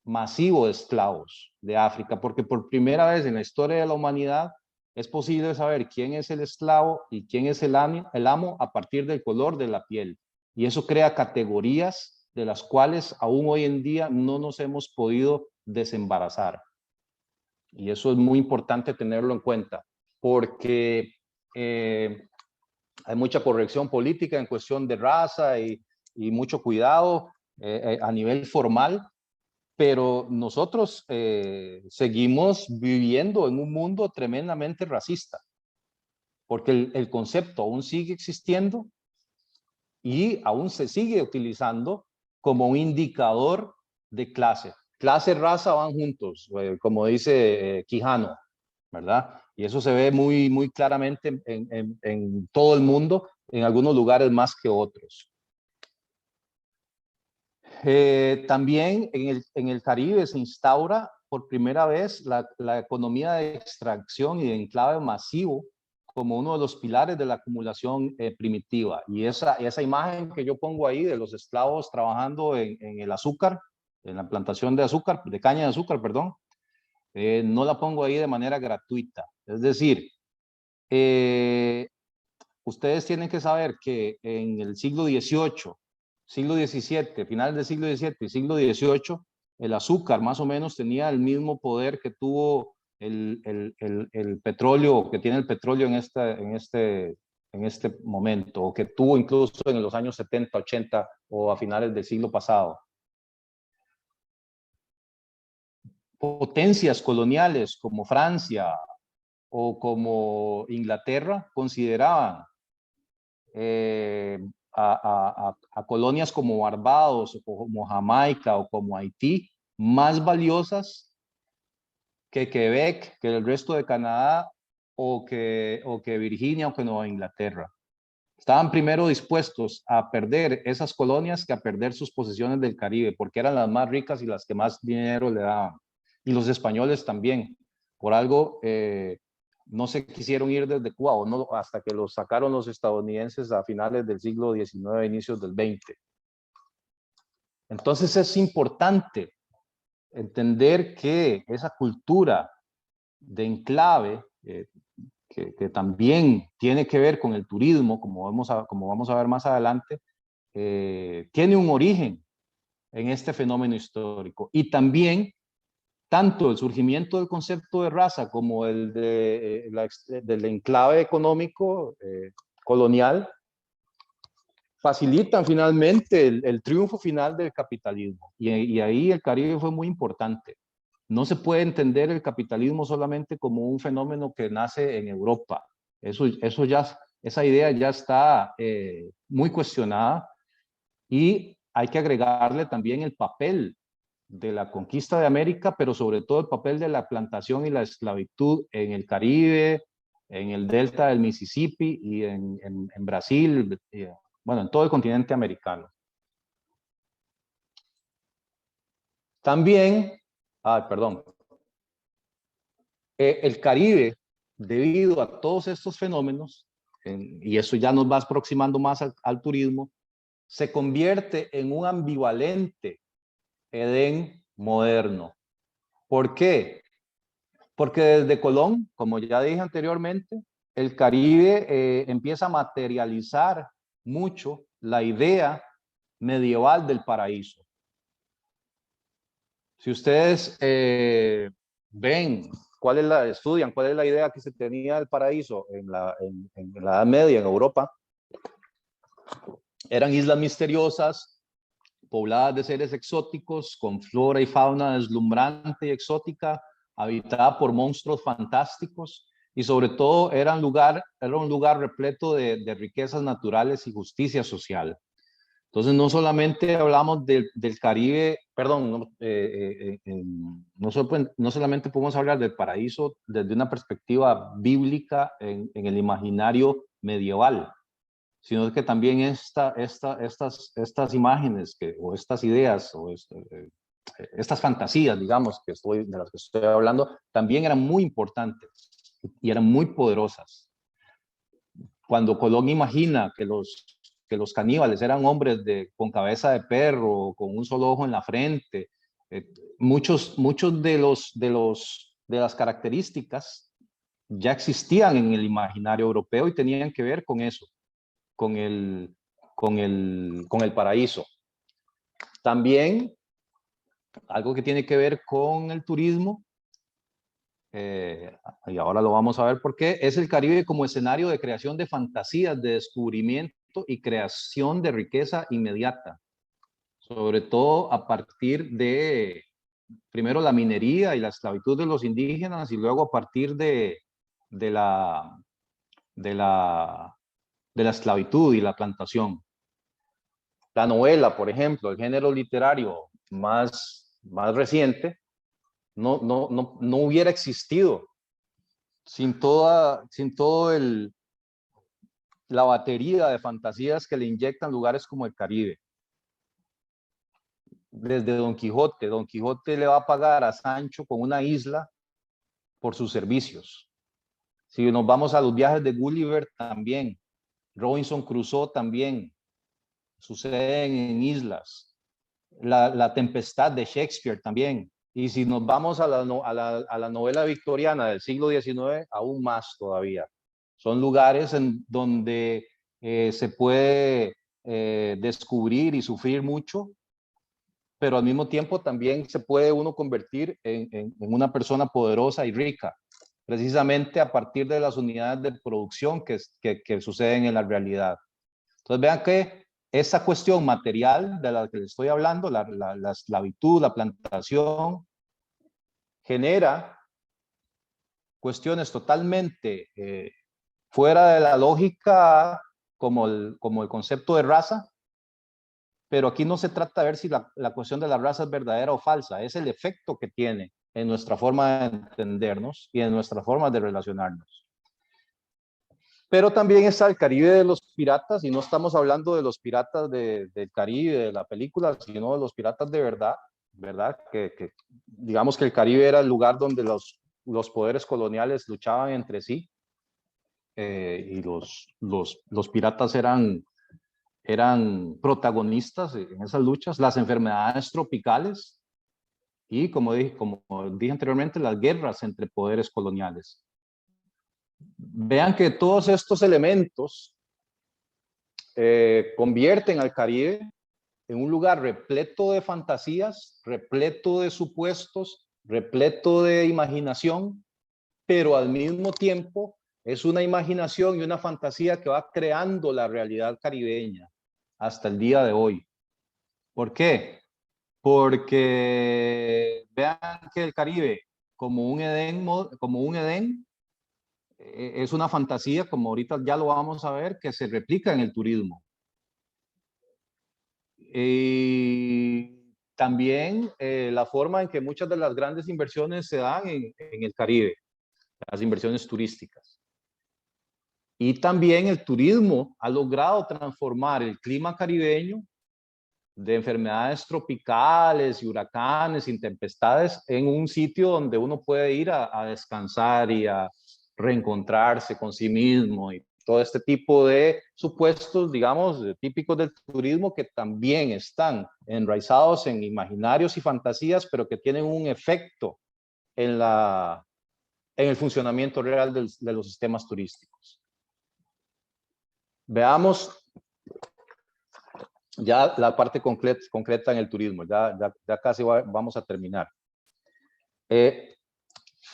masivo de esclavos de África, porque por primera vez en la historia de la humanidad es posible saber quién es el esclavo y quién es el amo a partir del color de la piel. Y eso crea categorías de las cuales aún hoy en día no nos hemos podido desembarazar. Y eso es muy importante tenerlo en cuenta, porque hay mucha corrección política en cuestión de raza y mucho cuidado a nivel formal, pero nosotros seguimos viviendo en un mundo tremendamente racista, porque el concepto aún sigue existiendo y aún se sigue utilizando como un indicador de clase. Clase, raza van juntos, como dice Quijano, ¿verdad? Y eso se ve muy claramente en todo el mundo, en algunos lugares más que otros. También en el Caribe se instaura por primera vez la economía de extracción y de enclave masivo como uno de los pilares de la acumulación primitiva. Y esa imagen que yo pongo ahí de los esclavos trabajando en el azúcar, en la plantación de azúcar, de caña de azúcar, perdón, no la pongo ahí de manera gratuita. Es decir, ustedes tienen que saber que en el siglo XVIII, siglo XVII, final del siglo XVII y siglo XVIII, el azúcar más o menos tenía el mismo poder que tuvo el petróleo, que tiene el petróleo en este momento, o que tuvo incluso en los años 70, 80 o a finales del siglo pasado. Potencias coloniales como Francia o como Inglaterra consideraban a colonias como Barbados o como Jamaica o como Haití más valiosas que Quebec, que el resto de Canadá o que Virginia o que Nueva Inglaterra. Estaban primero dispuestos a perder esas colonias que a perder sus posesiones del Caribe, porque eran las más ricas y las que más dinero le daban. Y los españoles también. Por algo no se quisieron ir desde Cuba o no, hasta que los sacaron los estadounidenses a finales del siglo XIX, inicios del XX. Entonces es importante entender que esa cultura de enclave, que también tiene que ver con el turismo, como vamos a ver más adelante, tiene un origen en este fenómeno histórico. Y también, tanto el surgimiento del concepto de raza como el del enclave económico colonial, facilitan finalmente el triunfo final del capitalismo. Y ahí el Caribe fue muy importante. No se puede entender el capitalismo solamente como un fenómeno que nace en Europa. Esa idea ya está muy cuestionada, y hay que agregarle también el papel de la conquista de América, pero sobre todo el papel de la plantación y la esclavitud en el Caribe, en el delta del Mississippi y en Brasil, bueno, en todo el continente americano. También, perdón, el Caribe, debido a todos estos fenómenos, y eso ya nos va aproximando más al turismo, se convierte en un ambivalente Edén moderno. ¿Por qué? Porque desde Colón, como ya dije anteriormente, el Caribe empieza a materializar mucho la idea medieval del paraíso. Si ustedes ven estudian cuál es la idea que se tenía del paraíso en la Edad Media en Europa, eran islas misteriosas, pobladas de seres exóticos, con flora y fauna deslumbrante y exótica, habitada por monstruos fantásticos, y sobre todo era un lugar repleto de riquezas naturales y justicia social. Entonces, no solamente hablamos del Caribe, perdón, no solamente podemos hablar del paraíso desde una perspectiva bíblica en el imaginario medieval, sino que también estas imágenes o estas ideas o estas fantasías, digamos, de las que estoy hablando, también eran muy importantes y eran muy poderosas. Cuando Colón imagina que los caníbales eran hombres con cabeza de perro, con un solo ojo en la frente, muchos de las características ya existían en el imaginario europeo y tenían que ver con eso, con el paraíso. También algo que tiene que ver con el turismo, y ahora lo vamos a ver por qué, es el Caribe como escenario de creación de fantasías, de descubrimiento y creación de riqueza inmediata, sobre todo a partir de, primero, la minería y la esclavitud de los indígenas, y luego a partir de la esclavitud y la plantación. La novela, por ejemplo, el género literario más reciente, no hubiera existido sin todo la batería de fantasías que le inyectan lugares como el Caribe. Desde Don Quijote le va a pagar a Sancho con una isla por sus servicios. Si nos vamos a los viajes de Gulliver, también. Robinson Crusoe también. Suceden en islas. La Tempestad de Shakespeare también. Y si nos vamos a la novela victoriana del siglo XIX, aún más todavía. Son lugares en donde se puede descubrir y sufrir mucho, pero al mismo tiempo también se puede uno convertir en una persona poderosa y rica, precisamente a partir de las unidades de producción que suceden en la realidad. Entonces vean que esa cuestión material de la que les estoy hablando, la esclavitud, la plantación, genera cuestiones totalmente fuera de la lógica, como el concepto de raza, pero aquí no se trata de ver si la cuestión de la raza es verdadera o falsa, es el efecto que tiene en nuestra forma de entendernos y en nuestra forma de relacionarnos. Pero también está el Caribe de los piratas, y no estamos hablando de los piratas del Caribe, de la película, sino de los piratas de verdad, ¿verdad? Que digamos que el Caribe era el lugar donde los poderes coloniales luchaban entre sí, y los piratas eran protagonistas en esas luchas, las enfermedades tropicales y, como dije anteriormente, las guerras entre poderes coloniales. Vean que todos estos elementos convierten al Caribe en un lugar repleto de fantasías, repleto de supuestos, repleto de imaginación, pero al mismo tiempo es una imaginación y una fantasía que va creando la realidad caribeña hasta el día de hoy. ¿Por qué? Porque vean que el Caribe, como un Edén, es una fantasía, como ahorita ya lo vamos a ver, que se replica en el turismo. Y también la forma en que muchas de las grandes inversiones se dan en el Caribe, las inversiones turísticas. Y también el turismo ha logrado transformar el clima caribeño de enfermedades tropicales y huracanes y tempestades en un sitio donde uno puede ir a descansar y a reencontrarse con sí mismo, y todo este tipo de supuestos, digamos, típicos del turismo, que también están enraizados en imaginarios y fantasías, pero que tienen un efecto en el funcionamiento real de los sistemas turísticos. Veamos ya la parte concreta en el turismo, ya casi vamos a terminar.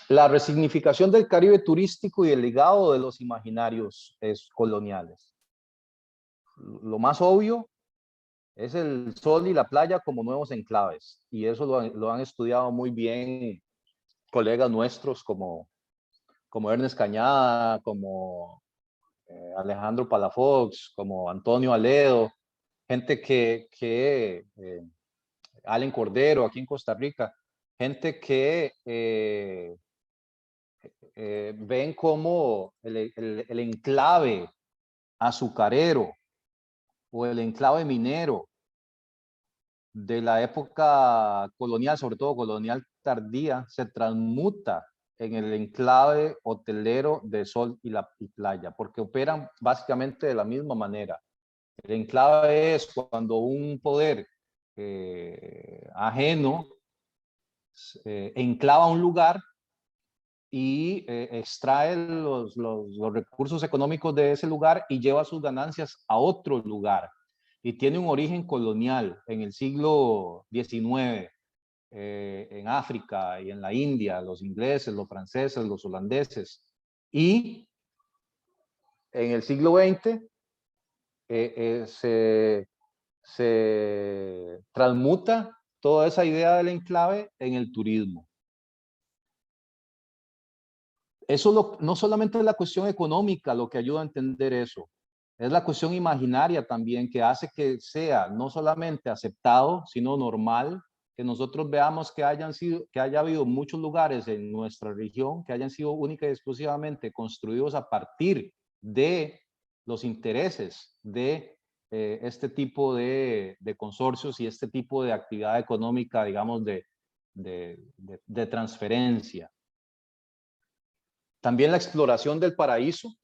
La resignificación del Caribe turístico y el legado de los imaginarios coloniales. Lo más obvio es el sol y la playa como nuevos enclaves, y eso lo han estudiado muy bien colegas nuestros como Ernest Cañada, como Alejandro Palafox, como Antonio Aledo, gente Allen Cordero aquí en Costa Rica, gente que ven como el enclave azucarero o el enclave minero de la época colonial, sobre todo colonial tardía, se transmuta en el enclave hotelero de sol y playa, porque operan básicamente de la misma manera. El enclave es cuando un poder ajeno enclava un lugar y extrae los recursos económicos de ese lugar y lleva sus ganancias a otro lugar. Y tiene un origen colonial en el siglo XIX, en África y en la India, los ingleses, los franceses, los holandeses. Y en el siglo XX se transmuta toda esa idea del enclave en el turismo. Eso no solamente es la cuestión económica lo que ayuda a entender eso, es la cuestión imaginaria también que hace que sea no solamente aceptado, sino normal, que nosotros veamos que haya habido muchos lugares en nuestra región que hayan sido única y exclusivamente construidos a partir de los intereses de este tipo de consorcios y este tipo de actividad económica, digamos, de transferencia. También la exploración del paraíso,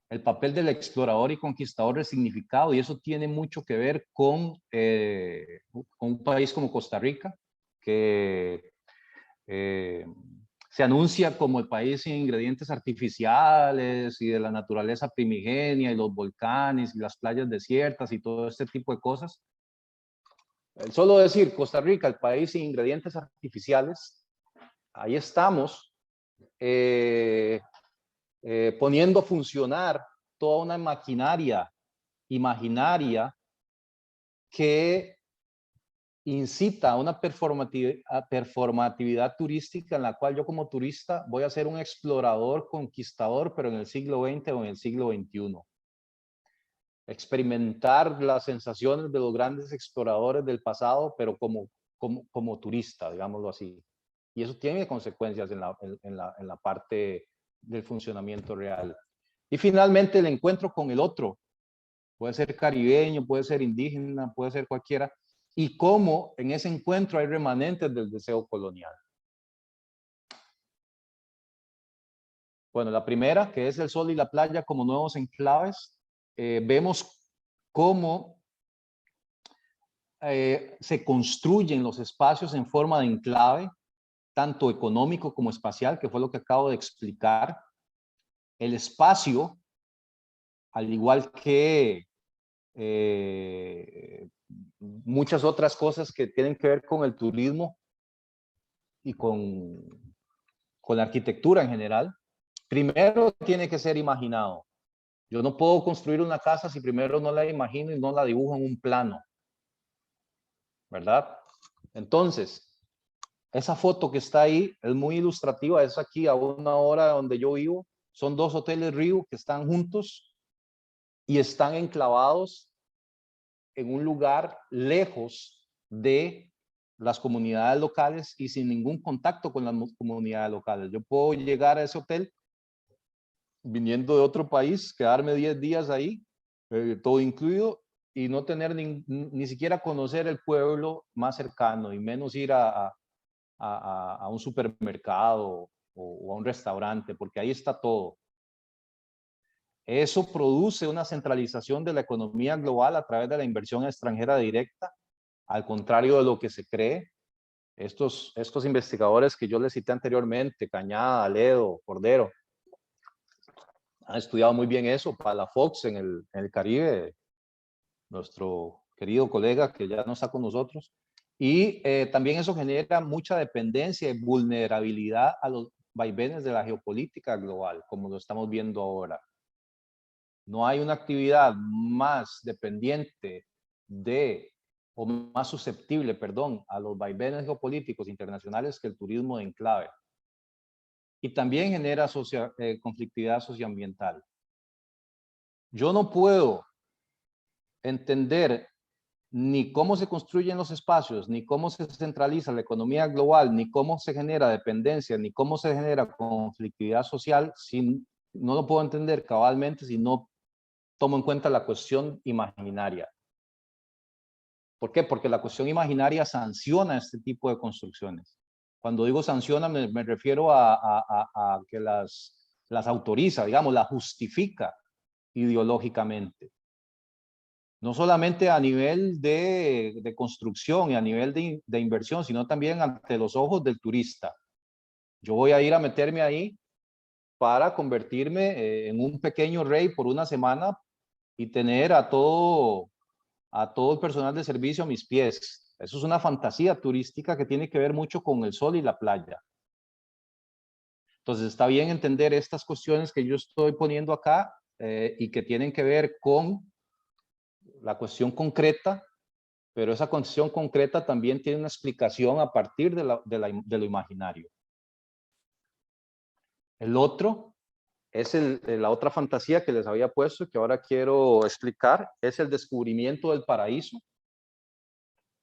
el papel del explorador y conquistador resignificado, y eso tiene mucho que ver con un país como Costa Rica, que se anuncia como el país sin ingredientes artificiales y de la naturaleza primigenia y los volcanes y las playas desiertas y todo este tipo de cosas. El solo decir Costa Rica, el país sin ingredientes artificiales, ahí estamos poniendo a funcionar toda una maquinaria imaginaria que incita a una performatividad turística en la cual yo como turista voy a ser un explorador, conquistador, pero en el siglo XX o en el siglo XXI. Experimentar las sensaciones de los grandes exploradores del pasado, pero como turista, digámoslo así. Y eso tiene consecuencias en la parte del funcionamiento real. Y finalmente el encuentro con el otro, puede ser caribeño, puede ser indígena, puede ser cualquiera, y cómo en ese encuentro hay remanentes del deseo colonial. Bueno, la primera, que es el sol y la playa como nuevos enclaves, vemos cómo se construyen los espacios en forma de enclave, tanto económico como espacial, que fue lo que acabo de explicar. El espacio, al igual que muchas otras cosas que tienen que ver con el turismo y con la arquitectura en general, primero tiene que ser imaginado. Yo no puedo construir una casa si primero no la imagino y no la dibujo en un plano, ¿verdad? Entonces, esa foto que está ahí es muy ilustrativa, es aquí a 1 hora donde yo vivo, son 2 hoteles Rio que están juntos y están enclavados en un lugar lejos de las comunidades locales y sin ningún contacto con las comunidades locales. Yo puedo llegar a ese hotel viniendo de otro país, quedarme 10 días ahí, todo incluido, y no tener ni siquiera conocer el pueblo más cercano, y menos ir a un supermercado o a un restaurante, porque ahí está todo. Eso produce una centralización de la economía global a través de la inversión extranjera directa, al contrario de lo que se cree. Estos investigadores que yo les cité anteriormente, Cañada, Aledo, Cordero, han estudiado muy bien eso. Palafox en el Caribe nuestro querido colega que ya no está con nosotros. Y también eso genera mucha dependencia y vulnerabilidad a los vaivenes de la geopolítica global, como lo estamos viendo ahora. No hay una actividad más dependiente de, o más susceptible, perdón, a los vaivenes geopolíticos internacionales que el turismo de enclave. Y también genera conflictividad socioambiental. Yo no puedo entender ni cómo se construyen los espacios, ni cómo se centraliza la economía global, ni cómo se genera dependencia, ni cómo se genera conflictividad social, no lo puedo entender cabalmente si no tomo en cuenta la cuestión imaginaria. ¿Por qué? Porque la cuestión imaginaria sanciona este tipo de construcciones. Cuando digo sanciona, me refiero a que las autoriza, digamos, las justifica ideológicamente. No solamente a nivel de construcción y a nivel de inversión, sino también ante los ojos del turista. Yo voy a ir a meterme ahí para convertirme en un pequeño rey por una semana y tener a todo el personal de servicio a mis pies. Eso es una fantasía turística que tiene que ver mucho con el sol y la playa. Entonces está bien entender estas cuestiones que yo estoy poniendo acá y que tienen que ver con la cuestión concreta, pero esa cuestión concreta también tiene una explicación a partir de lo imaginario. El otro es la otra fantasía que les había puesto y que ahora quiero explicar, es el descubrimiento del paraíso.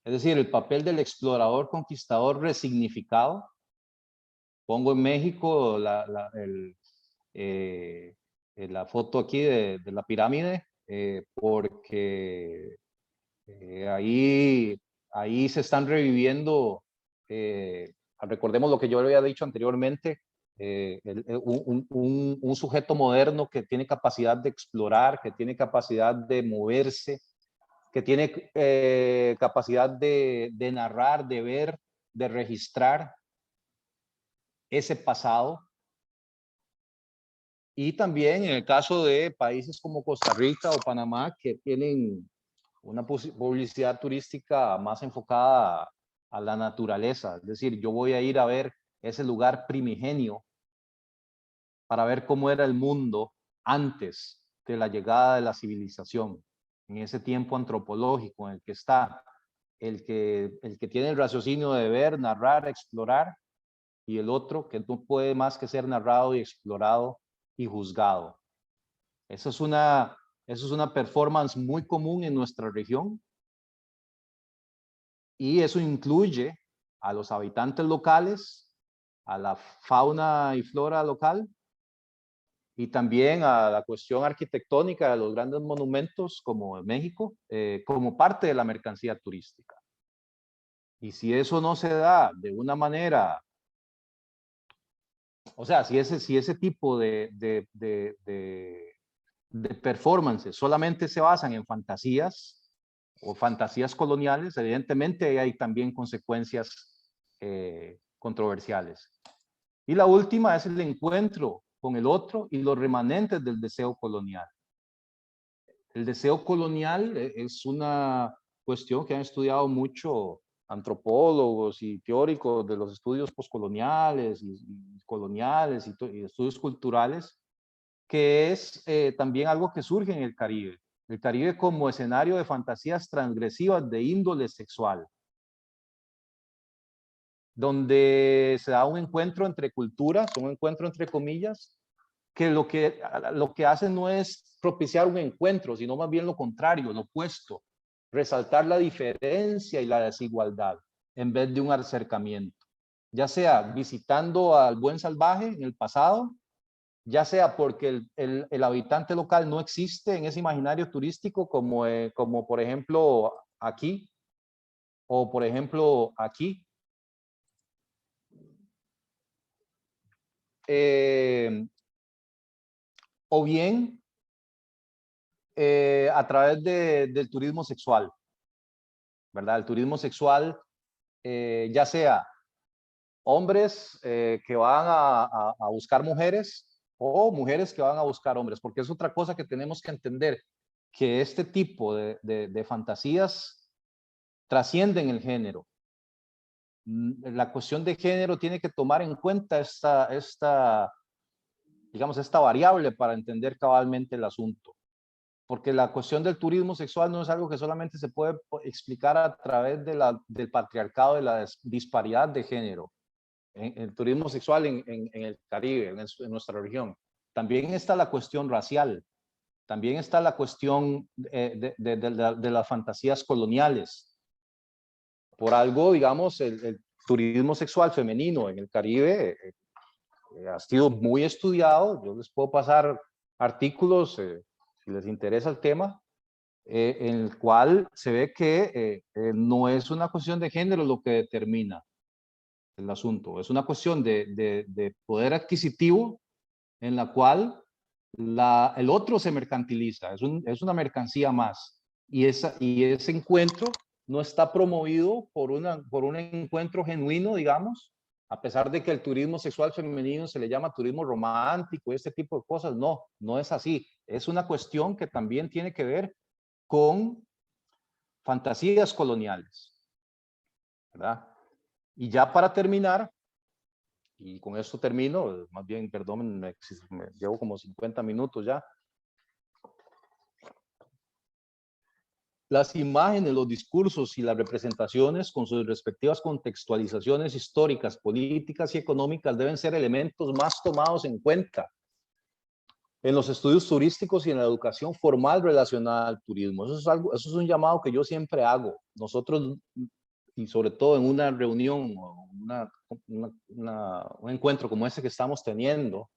Es decir, el papel del explorador conquistador resignificado. Pongo en México la foto aquí de la pirámide, porque ahí se están reviviendo, recordemos lo que yo había dicho anteriormente, un sujeto moderno que tiene capacidad de explorar, que tiene capacidad de moverse, que tiene capacidad de narrar, de ver, de registrar ese pasado. Y también en el caso de países como Costa Rica o Panamá, que tienen una publicidad turística más enfocada a la naturaleza. Es decir, yo voy a ir a ver ese lugar primigenio para ver cómo era el mundo antes de la llegada de la civilización, en ese tiempo antropológico en el que está el que tiene el raciocinio de ver, narrar, explorar, y el otro que no puede más que ser narrado y explorado y juzgado. Eso es una performance muy común en nuestra región, y eso incluye a los habitantes locales, a la fauna y flora local, y también a la cuestión arquitectónica de los grandes monumentos como en México, como parte de la mercancía turística. Y si eso no se da de una manera, o sea, si ese tipo de performances solamente se basan en fantasías o fantasías coloniales, evidentemente hay también consecuencias controversiales. Y la última es el encuentro con el otro y los remanentes del deseo colonial. El deseo colonial es una cuestión que han estudiado mucho antropólogos y teóricos de los estudios postcoloniales y coloniales y estudios culturales, que es también algo que surge en el Caribe. El Caribe como escenario de fantasías transgresivas de índole sexual, donde se da un encuentro entre culturas, un encuentro entre comillas, que lo que hace no es propiciar un encuentro, sino más bien lo contrario, lo opuesto, resaltar la diferencia y la desigualdad en vez de un acercamiento, ya sea visitando al buen salvaje en el pasado, ya sea porque el habitante local no existe en ese imaginario turístico como por ejemplo aquí, o por ejemplo aquí. O bien a través del turismo sexual, ¿verdad? El turismo sexual, ya sea hombres que van a buscar mujeres o mujeres que van a buscar hombres, porque es otra cosa que tenemos que entender. que este tipo de fantasías trascienden el género. La cuestión de género tiene que tomar en cuenta digamos, esta variable para entender cabalmente el asunto. Porque la cuestión del turismo sexual no es algo que solamente se puede explicar a través del patriarcado, de la disparidad de género. El turismo sexual en el Caribe, en nuestra región. También está la cuestión racial, también está la cuestión de las fantasías coloniales. Por algo, digamos, el turismo sexual femenino en el Caribe ha sido muy estudiado. Yo les puedo pasar artículos, si les interesa el tema, en el cual se ve que no es una cuestión de género lo que determina el asunto, es una cuestión de poder adquisitivo en la cual el otro se mercantiliza, es una mercancía más. Y ese encuentro no está promovido por un encuentro genuino, digamos, a pesar de que el turismo sexual femenino se le llama turismo romántico, este tipo de cosas. No, no es así. Es una cuestión que también tiene que ver con fantasías coloniales, ¿verdad? Y ya para terminar, y con esto termino, más bien, perdón, me llevo como 50 minutos ya. Las imágenes, los discursos y las representaciones con sus respectivas contextualizaciones históricas, políticas y económicas deben ser elementos más tomados en cuenta en los estudios turísticos y en la educación formal relacionada al turismo. Eso es un llamado que yo siempre hago. Nosotros, y sobre todo en una reunión o un encuentro como este que estamos teniendo,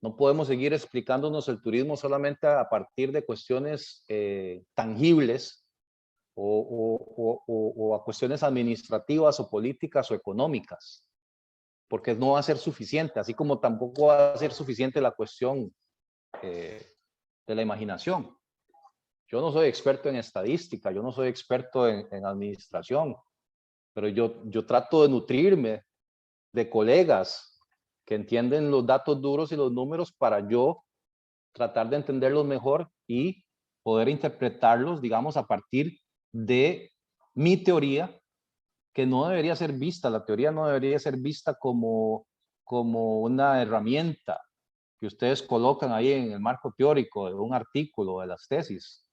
no podemos seguir explicándonos el turismo solamente a partir de cuestiones tangibles o a cuestiones administrativas o políticas o económicas, porque no va a ser suficiente, así como tampoco va a ser suficiente la cuestión de la imaginación. Yo no soy experto en estadística, yo no soy experto en administración, pero yo trato de nutrirme de colegas que entienden los datos duros y los números para yo tratar de entenderlos mejor y poder interpretarlos, digamos, a partir de mi teoría, que no debería ser vista, la teoría no debería ser vista como una herramienta que ustedes colocan ahí en el marco teórico de un artículo, de las tesis.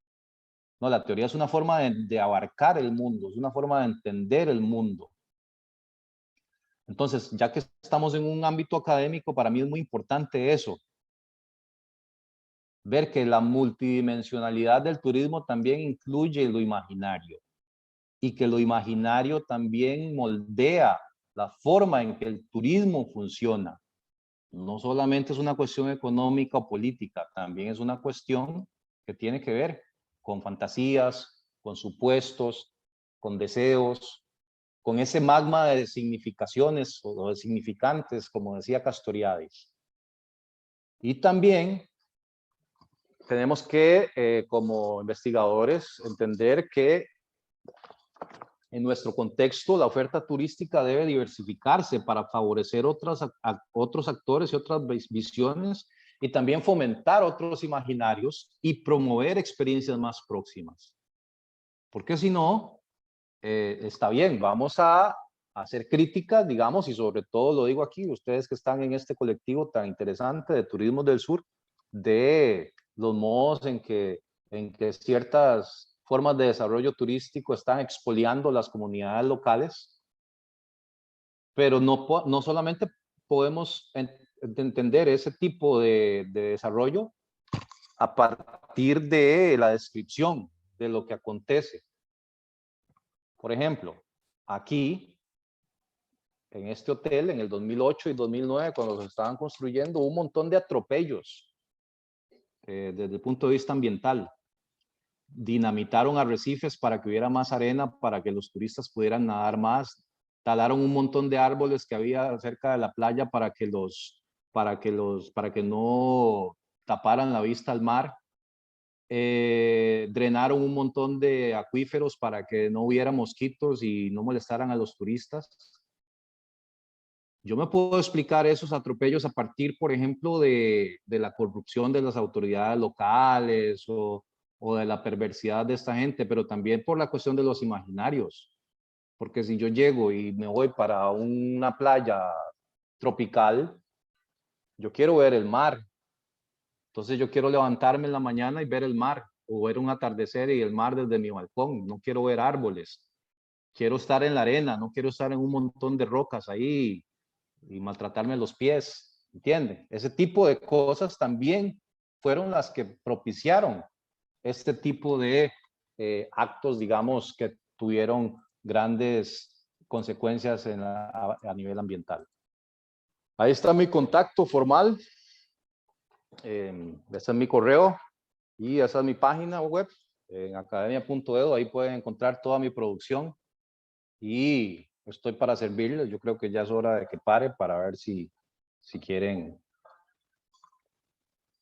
No, la teoría es una forma de abarcar el mundo, es una forma de entender el mundo. Entonces, ya que estamos en un ámbito académico, para mí es muy importante eso, ver que la multidimensionalidad del turismo también incluye lo imaginario y que lo imaginario también moldea la forma en que el turismo funciona. No solamente es una cuestión económica o política, también es una cuestión que tiene que ver con fantasías, con supuestos, con deseos, con ese magma de significaciones o de significantes, como decía Castoriadis. Y también tenemos que, como investigadores, entender que en nuestro contexto la oferta turística debe diversificarse para favorecer otros actores y otras visiones y también fomentar otros imaginarios y promover experiencias más próximas. Porque si no, está bien, vamos a hacer críticas, digamos, y sobre todo lo digo aquí, ustedes que están en este colectivo tan interesante de Turismo del Sur, de los modos en que ciertas formas de desarrollo turístico están expoliando las comunidades locales, pero no solamente podemos entender ese tipo de desarrollo a partir de la descripción de lo que acontece. Por ejemplo, aquí, en este hotel, en el 2008 y 2009, cuando se estaban construyendo, un montón de atropellos desde el punto de vista ambiental. Dinamitaron arrecifes para que hubiera más arena, para que los turistas pudieran nadar más. Talaron un montón de árboles que había cerca de la playa para que no taparan la vista al mar. Drenaron un montón de acuíferos para que no hubiera mosquitos y no molestaran a los turistas. Yo me puedo explicar esos atropellos a partir, por ejemplo, de la corrupción de las autoridades locales o o de la perversidad de esta gente, pero también por la cuestión de los imaginarios. Porque si yo llego y me voy para una playa tropical, yo quiero ver el mar. Entonces yo quiero levantarme en la mañana y ver el mar, o ver un atardecer y el mar desde mi balcón. No quiero ver árboles. Quiero estar en la arena, no quiero estar en un montón de rocas ahí y maltratarme los pies, ¿entiende? Ese tipo de cosas también fueron las que propiciaron este tipo de actos, digamos, que tuvieron grandes consecuencias a nivel ambiental. Ahí está mi contacto formal, ese es mi correo y esa es mi página web, en academia.edu, ahí pueden encontrar toda mi producción y estoy para servirles. Yo creo que ya es hora de que pare para ver si quieren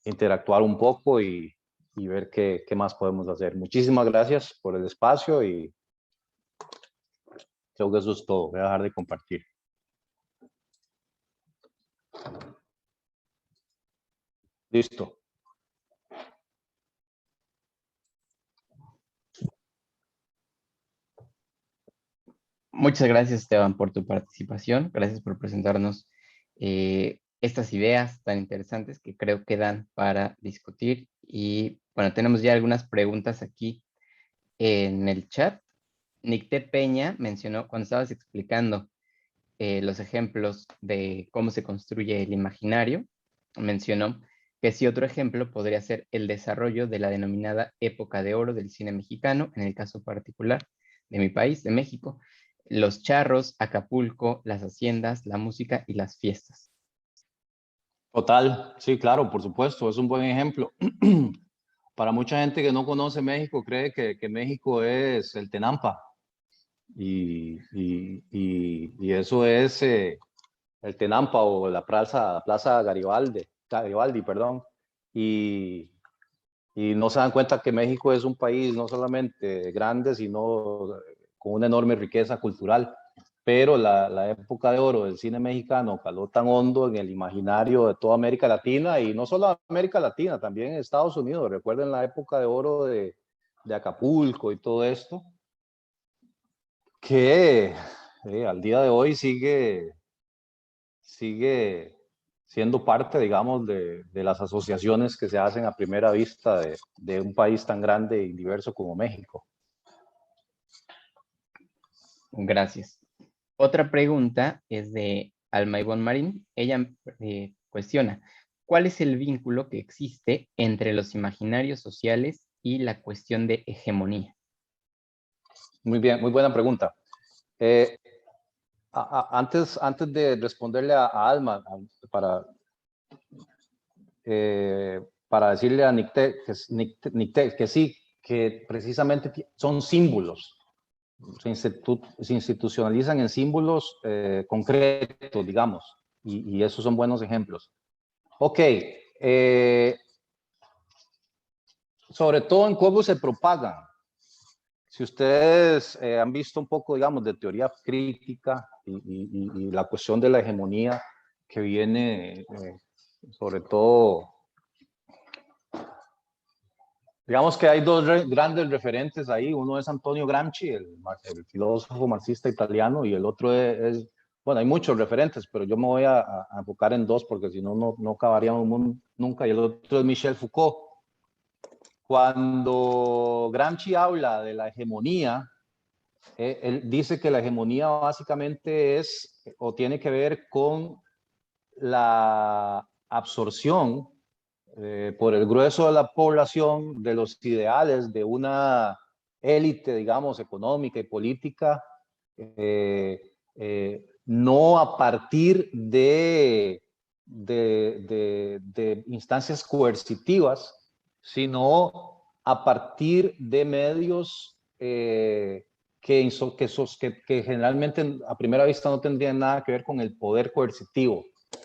interactuar un poco y ver qué más podemos hacer. Muchísimas gracias por el espacio y creo que eso es todo. Voy a dejar de compartir. Listo. Muchas gracias, Esteban, por tu participación. Gracias por presentarnos estas ideas tan interesantes que creo que dan para discutir. Y bueno, tenemos ya algunas preguntas aquí en el chat. Nicté Peña mencionó, cuando estabas explicando los ejemplos de cómo se construye el imaginario, mencionó que si otro ejemplo podría ser el desarrollo de la denominada época de oro del cine mexicano, en el caso particular de mi país, de México, los charros, Acapulco, las haciendas, la música y las fiestas. Total, sí, claro, por supuesto, es un buen ejemplo. Para mucha gente que no conoce México, cree que México es el Tenampa. Y eso es el Tenampa o la Plaza Garibaldi, perdón. Y no se dan cuenta que México es un país no solamente grande, sino con una enorme riqueza cultural. Pero la época de oro del cine mexicano caló tan hondo en el imaginario de toda América Latina, y no solo América Latina, también en Estados Unidos. Recuerden la época de oro de Acapulco y todo esto, que al día de hoy sigue siendo parte, digamos, de las asociaciones que se hacen a primera vista de un país tan grande y diverso como México. Gracias. Otra pregunta es de Alma Ivonne Marín. Ella cuestiona, ¿cuál es el vínculo que existe entre los imaginarios sociales y la cuestión de hegemonía? Muy bien, muy buena pregunta. Antes de responderle a Alma, para decirle a Nicté que sí, que precisamente son símbolos. Se institucionalizan en símbolos concretos, digamos, y esos son buenos ejemplos. Ok, sobre todo en cómo se propagan. Si ustedes han visto un poco, digamos, de teoría crítica y la cuestión de la hegemonía que viene, sobre todo, digamos que hay dos grandes referentes ahí. Uno es Antonio Gramsci, el filósofo marxista italiano, y el otro es, bueno, hay muchos referentes, pero yo me voy a enfocar en dos porque si no, no acabaríamos nunca. Y el otro es Michel Foucault. Cuando Gramsci habla de la hegemonía, él dice que la hegemonía básicamente es o tiene que ver con la absorción por el grueso de la población de los ideales de una élite, digamos, económica y política, no a partir de instancias coercitivas, sino a partir de medios que generalmente a primera vista no tendrían nada que ver con el poder coercitivo.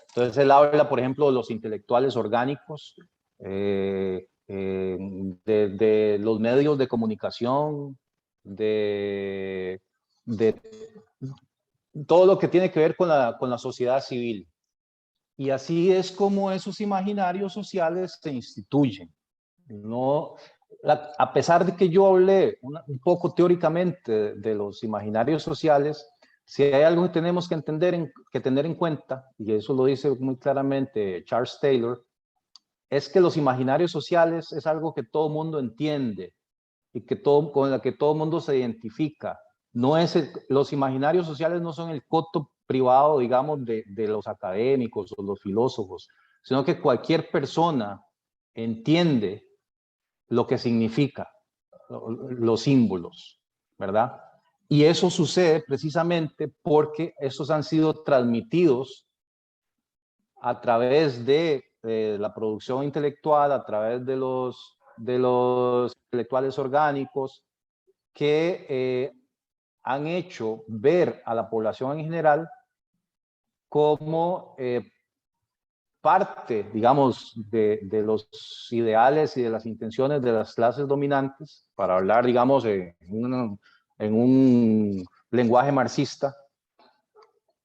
Entonces él habla, por ejemplo, de los intelectuales orgánicos, de los medios de comunicación, de todo lo que tiene que ver con la sociedad civil. Y así es como esos imaginarios sociales se instituyen. No, a pesar de que yo hablé un poco teóricamente de los imaginarios sociales, si hay algo que tenemos que entender, que tener en cuenta, y eso lo dice muy claramente Charles Taylor, es que los imaginarios sociales es algo que todo mundo entiende y que con la que todo mundo se identifica. No es los imaginarios sociales no son el coto privado, digamos, de los académicos o los filósofos, sino que cualquier persona entiende lo que significa los símbolos, ¿verdad? Y eso sucede precisamente porque esos han sido transmitidos a través de la producción intelectual, a través de los intelectuales orgánicos que han hecho ver a la población en general como parte, digamos, de los ideales y de las intenciones de las clases dominantes, para hablar, digamos, en un lenguaje marxista,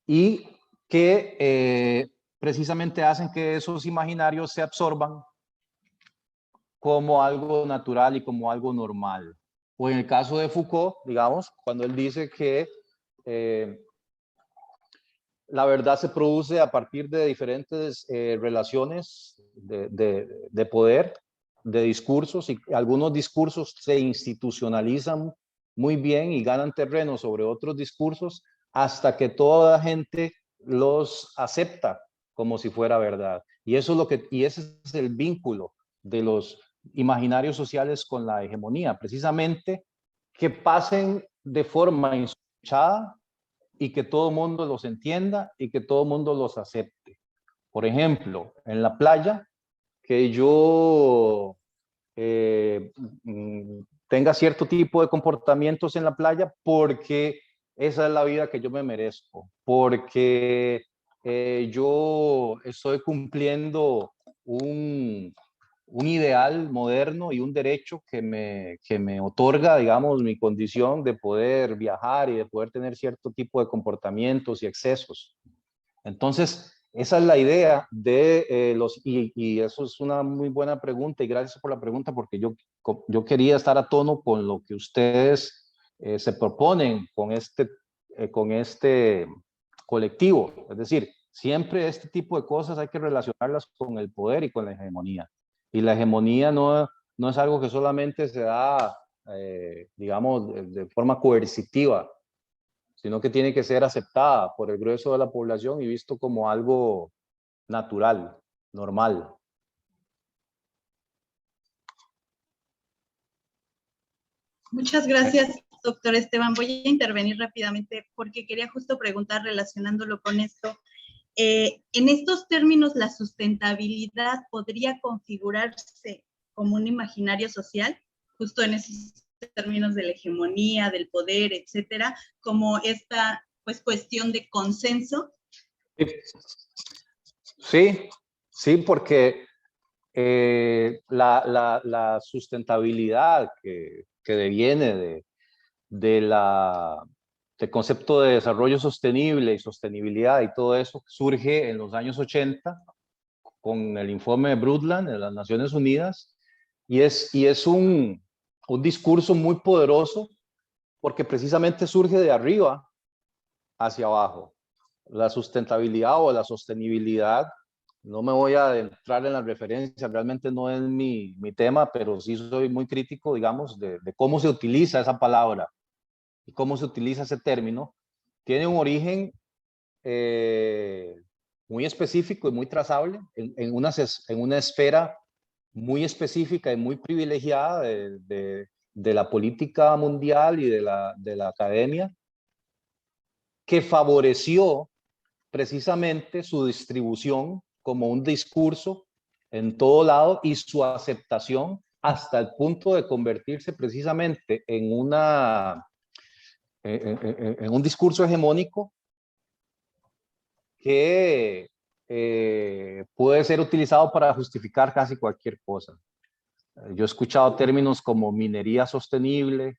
y que precisamente hacen que esos imaginarios se absorban como algo natural y como algo normal. O en el caso de Foucault, digamos, cuando él dice que la verdad se produce a partir de diferentes relaciones de poder, de discursos, y algunos discursos se institucionalizan muy bien y ganan terreno sobre otros discursos hasta que toda la gente los acepta como si fuera verdad. Y eso es lo que, y ese es el vínculo de los imaginarios sociales con la hegemonía, precisamente que pasen de forma insospechada y que todo el mundo los entienda y que todo el mundo los acepte. Por ejemplo, en la playa, que yo tenga cierto tipo de comportamientos en la playa porque esa es la vida que yo me merezco, porque yo estoy cumpliendo un ideal moderno y un derecho que me otorga, digamos, mi condición de poder viajar y de poder tener cierto tipo de comportamientos y excesos. Entonces, esa es la idea de y eso es una muy buena pregunta, y gracias por la pregunta, porque yo quería estar a tono con lo que ustedes se proponen con este colectivo. Es decir, siempre este tipo de cosas hay que relacionarlas con el poder y con la hegemonía. Y la hegemonía no es algo que solamente se da, digamos, de forma coercitiva, sino que tiene que ser aceptada por el grueso de la población y visto como algo natural, normal. Muchas gracias, doctor Esteban. Voy a intervenir rápidamente porque quería justo preguntar relacionándolo con esto. En estos términos, ¿la sustentabilidad podría configurarse como un imaginario social? Justo en esos términos de la hegemonía, del poder, etcétera, como esta pues, cuestión de consenso. Sí, porque la sustentabilidad que deviene del concepto de desarrollo sostenible y sostenibilidad y todo eso surge en los años 80 con el informe de Brundtland de las Naciones Unidas, y es un discurso muy poderoso porque precisamente surge de arriba hacia abajo. La sustentabilidad o la sostenibilidad, no me voy a entrar en las referencias, realmente no es mi tema, pero sí soy muy crítico, digamos, de cómo se utiliza esa palabra y cómo se utiliza ese término. Tiene un origen muy específico y muy trazable en una esfera muy específica y muy privilegiada de la política mundial y de la academia, que favoreció precisamente su distribución como un discurso en todo lado y su aceptación hasta el punto de convertirse precisamente en un discurso hegemónico que puede ser utilizado para justificar casi cualquier cosa. Yo he escuchado términos como minería sostenible,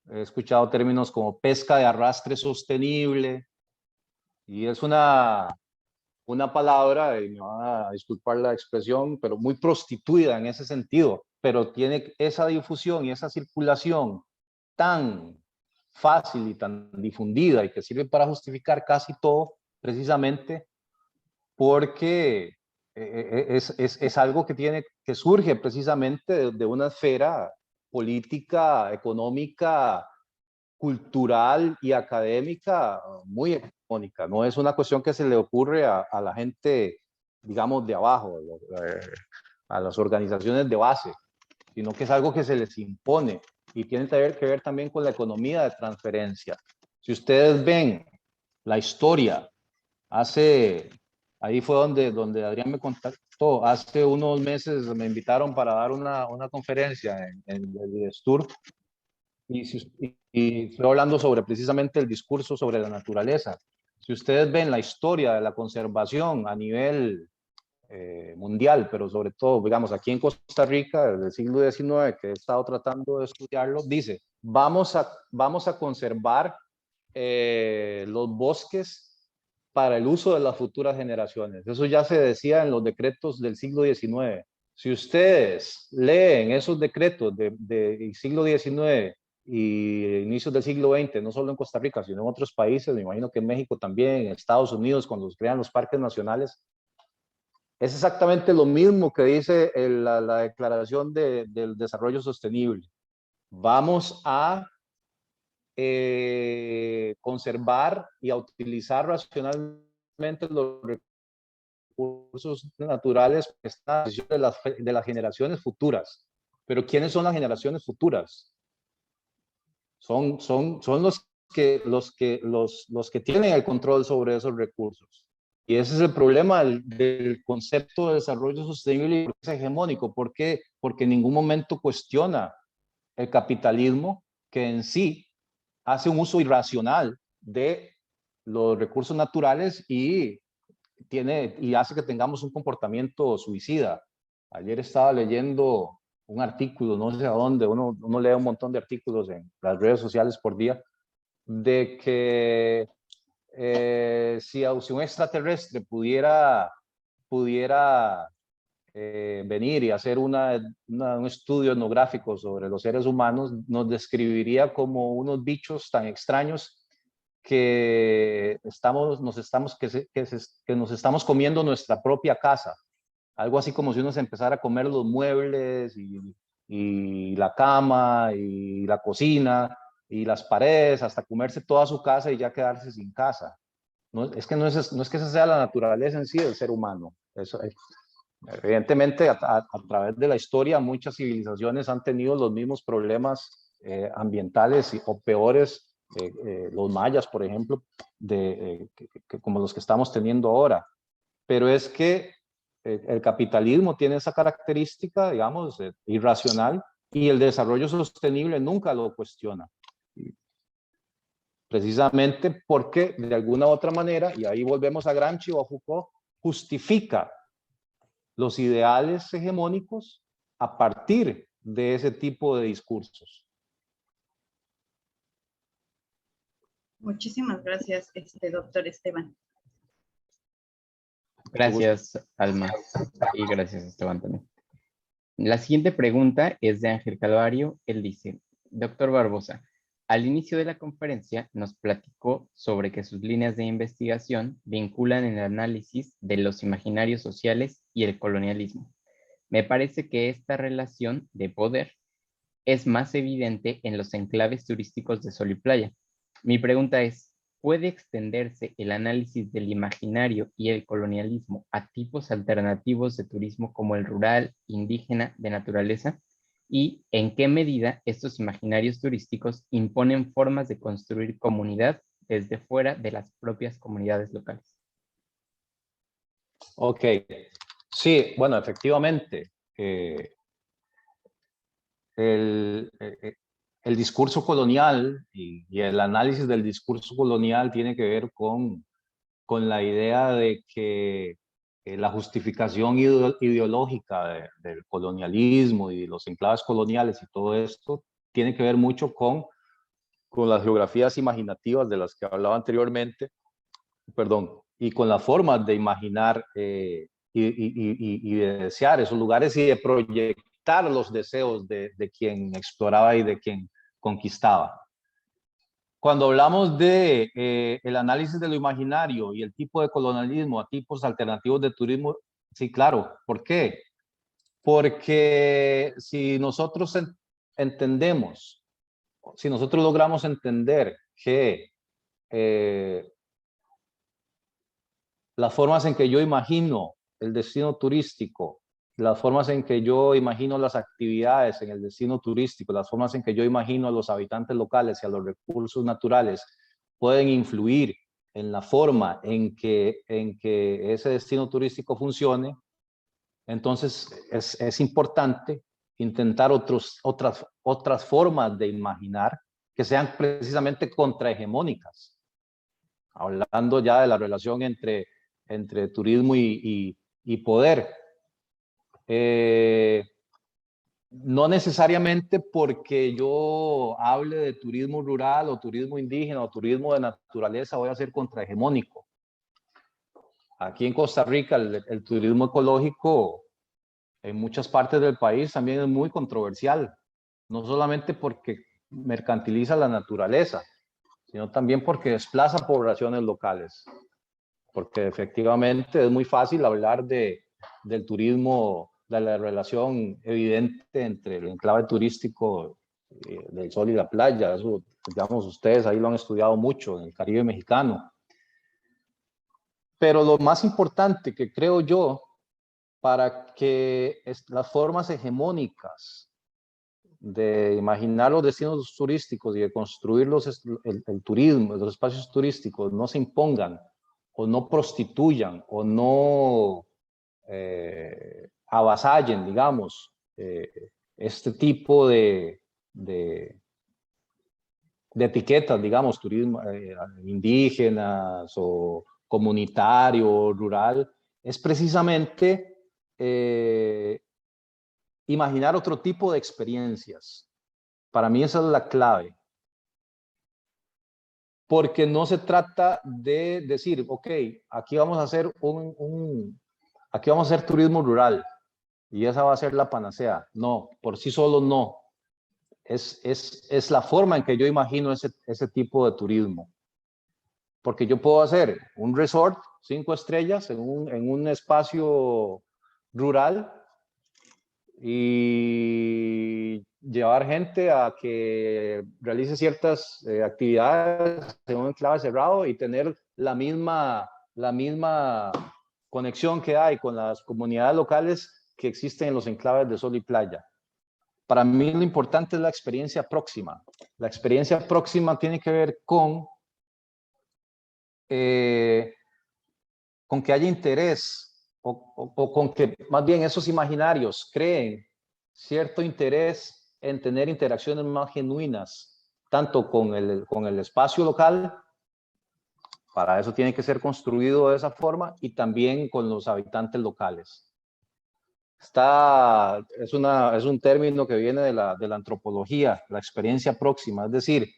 he escuchado términos como pesca de arrastre sostenible, y es una una palabra, y me van a disculpar la expresión, pero muy prostituida en ese sentido, pero tiene esa difusión y esa circulación tan fácil y tan difundida y que sirve para justificar casi todo, precisamente porque es algo que surge precisamente de una esfera política, económica, cultural y académica muy hegemónica. No es una cuestión que se le ocurre a la gente, digamos, de abajo, a las organizaciones de base, sino que es algo que se les impone y tiene que ver también con la economía de transferencia. Si ustedes ven la historia, ahí fue donde Adrián me contactó, hace unos meses me invitaron para dar una conferencia en el IDESTUR, y estoy hablando sobre precisamente el discurso sobre la naturaleza. Si ustedes ven la historia de la conservación a nivel mundial, pero sobre todo, digamos, aquí en Costa Rica, desde el siglo XIX, que he estado tratando de estudiarlo, dice, vamos a conservar los bosques para el uso de las futuras generaciones. Eso ya se decía en los decretos del siglo XIX. Si ustedes leen esos decretos del siglo XIX y inicios del siglo XX, no solo en Costa Rica, sino en otros países, me imagino que en México también, en Estados Unidos, cuando se crean los parques nacionales, es exactamente lo mismo que dice la Declaración del Desarrollo Sostenible. Vamos a conservar y a utilizar racionalmente los recursos naturales que están a disposición de las generaciones futuras. Pero ¿quiénes son las generaciones futuras? Son los que tienen el control sobre esos recursos. Y ese es el problema del concepto de desarrollo sostenible, es hegemónico. ¿Por qué? Porque en ningún momento cuestiona el capitalismo, que en sí hace un uso irracional de los recursos naturales y hace que tengamos un comportamiento suicida. Ayer estaba leyendo un artículo, no sé a dónde, uno lee un montón de artículos en las redes sociales por día, de que si un extraterrestre pudiera venir y hacer un estudio etnográfico sobre los seres humanos, nos describiría como unos bichos tan extraños que nos estamos comiendo nuestra propia casa. Algo así como si uno se empezara a comer los muebles y la cama y la cocina y las paredes, hasta comerse toda su casa y ya quedarse sin casa. No es que esa sea la naturaleza en sí del ser humano. Evidentemente, a través de la historia, muchas civilizaciones han tenido los mismos problemas ambientales o peores, los mayas, por ejemplo, como los que estamos teniendo ahora. Pero es que el capitalismo tiene esa característica, digamos, irracional, y el desarrollo sostenible nunca lo cuestiona. Precisamente porque de alguna u otra manera, y ahí volvemos a Gramsci o a Foucault, justifica los ideales hegemónicos a partir de ese tipo de discursos. Muchísimas gracias, doctor Esteban. Gracias, Alma. Y gracias, Esteban, también. La siguiente pregunta es de Ángel Calvario. Él dice, doctor Barbosa, al inicio de la conferencia nos platicó sobre que sus líneas de investigación vinculan el análisis de los imaginarios sociales y el colonialismo. Me parece que esta relación de poder es más evidente en los enclaves turísticos de Sol y Playa. Mi pregunta es, ¿puede extenderse el análisis del imaginario y el colonialismo a tipos alternativos de turismo como el rural, indígena, de naturaleza? ¿Y en qué medida estos imaginarios turísticos imponen formas de construir comunidad desde fuera de las propias comunidades locales? Ok, sí, bueno, efectivamente, el discurso colonial y el análisis del discurso colonial tiene que ver con la idea de que la justificación ideológica del colonialismo y los enclaves coloniales y todo esto tiene que ver mucho con las geografías imaginativas de las que hablaba anteriormente, perdón, y con las formas de imaginar y de desear esos lugares y de proyectar los deseos de quien exploraba y de quien conquistaba. Cuando hablamos de el análisis de lo imaginario y el tipo de colonialismo a tipos alternativos de turismo, sí, claro. ¿Por qué? Porque si nosotros entendemos, si nosotros logramos entender que las formas en que yo imagino el destino turístico, las formas en que yo imagino las actividades en el destino turístico, las formas en que yo imagino a los habitantes locales y a los recursos naturales pueden influir en la forma en que ese destino turístico funcione, entonces es importante intentar otras formas de imaginar que sean precisamente contrahegemónicas, hablando ya de la relación entre turismo y poder. No necesariamente porque yo hable de turismo rural o turismo indígena o turismo de naturaleza voy a ser contrahegemónico. Aquí en Costa Rica el turismo ecológico en muchas partes del país también es muy controversial, no solamente porque mercantiliza la naturaleza, sino también porque desplaza poblaciones locales. Porque efectivamente es muy fácil hablar del turismo, de la relación evidente entre el enclave turístico del sol y la playa. Eso, digamos, ustedes ahí lo han estudiado mucho en el Caribe mexicano. Pero lo más importante que creo yo para que las formas hegemónicas de imaginar los destinos turísticos y de construir el turismo, los espacios turísticos no se impongan o no prostituyan o no avasallen, digamos, este tipo de etiquetas, digamos, turismo indígenas o comunitario, rural, es precisamente imaginar otro tipo de experiencias. Para mí esa es la clave. Porque no se trata de decir, ok, aquí vamos a hacer aquí vamos a hacer turismo rural y esa va a ser la panacea. No, por sí solo no. Es la forma en que yo imagino ese tipo de turismo. Porque yo puedo hacer un resort 5 estrellas en un espacio rural y llevar gente a que realice ciertas actividades en un enclave cerrado y tener la misma conexión que hay con las comunidades locales que existen en los enclaves de sol y playa. Para mí lo importante es la experiencia próxima. La experiencia próxima tiene que ver con que haya interés o con que más bien esos imaginarios creen cierto interés en tener interacciones más genuinas, tanto con el espacio local, para eso tiene que ser construido de esa forma, y también con los habitantes locales. Es un término que viene de la antropología, la experiencia próxima, es decir,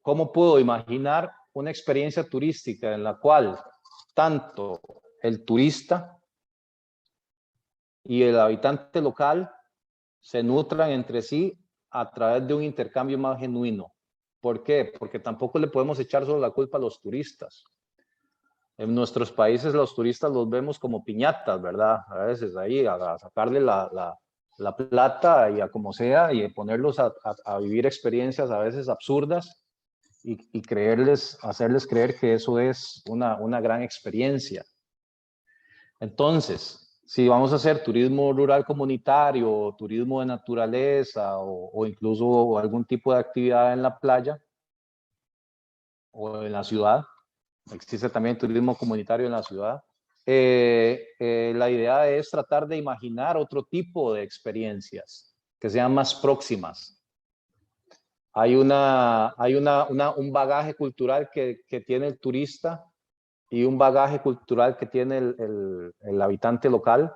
¿cómo puedo imaginar una experiencia turística en la cual tanto el turista y el habitante local se nutran entre sí a través de un intercambio más genuino? ¿Por qué? Porque tampoco le podemos echar solo la culpa a los turistas. En nuestros países los turistas los vemos como piñatas, ¿verdad? A veces ahí a sacarle la plata y a como sea y ponerlos a vivir experiencias a veces absurdas y hacerles creer que eso es una gran experiencia. Entonces, si vamos a hacer turismo rural comunitario, turismo de naturaleza o incluso algún tipo de actividad en la playa o en la ciudad, existe también turismo comunitario en la ciudad, la idea es tratar de imaginar otro tipo de experiencias que sean más próximas. Hay un bagaje cultural que tiene el turista y un bagaje cultural que tiene el habitante local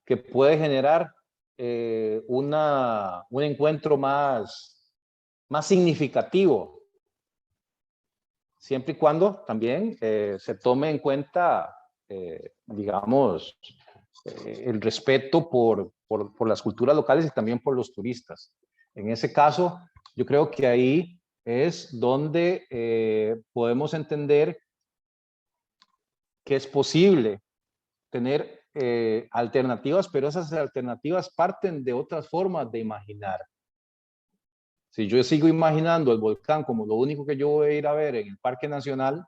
que puede generar un encuentro más significativo siempre y cuando también se tome en cuenta, digamos, el respeto por las culturas locales y también por los turistas. En ese caso, yo creo que ahí es donde podemos entender que es posible tener alternativas, pero esas alternativas parten de otras formas de imaginar. Si yo sigo imaginando el volcán como lo único que yo voy a ir a ver en el Parque Nacional,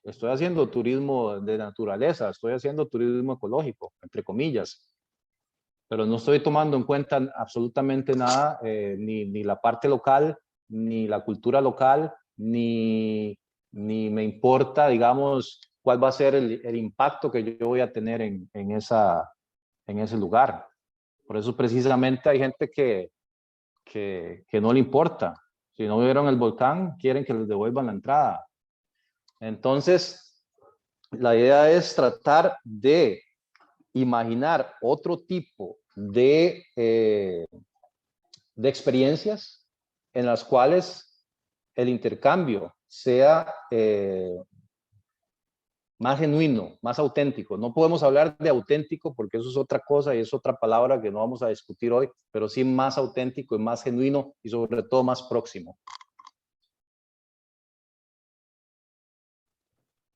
estoy haciendo turismo de naturaleza, estoy haciendo turismo ecológico, entre comillas, pero no estoy tomando en cuenta absolutamente nada, ni la parte local, ni la cultura local, ni me importa, digamos, cuál va a ser el impacto que yo voy a tener en ese lugar. Por eso precisamente hay gente que no le importa. Si no vieron el volcán, quieren que les devuelvan la entrada. Entonces, la idea es tratar de imaginar otro tipo de experiencias en las cuales el intercambio sea más genuino, más auténtico. No podemos hablar de auténtico porque eso es otra cosa y es otra palabra que no vamos a discutir hoy, pero sí más auténtico y más genuino y sobre todo más próximo.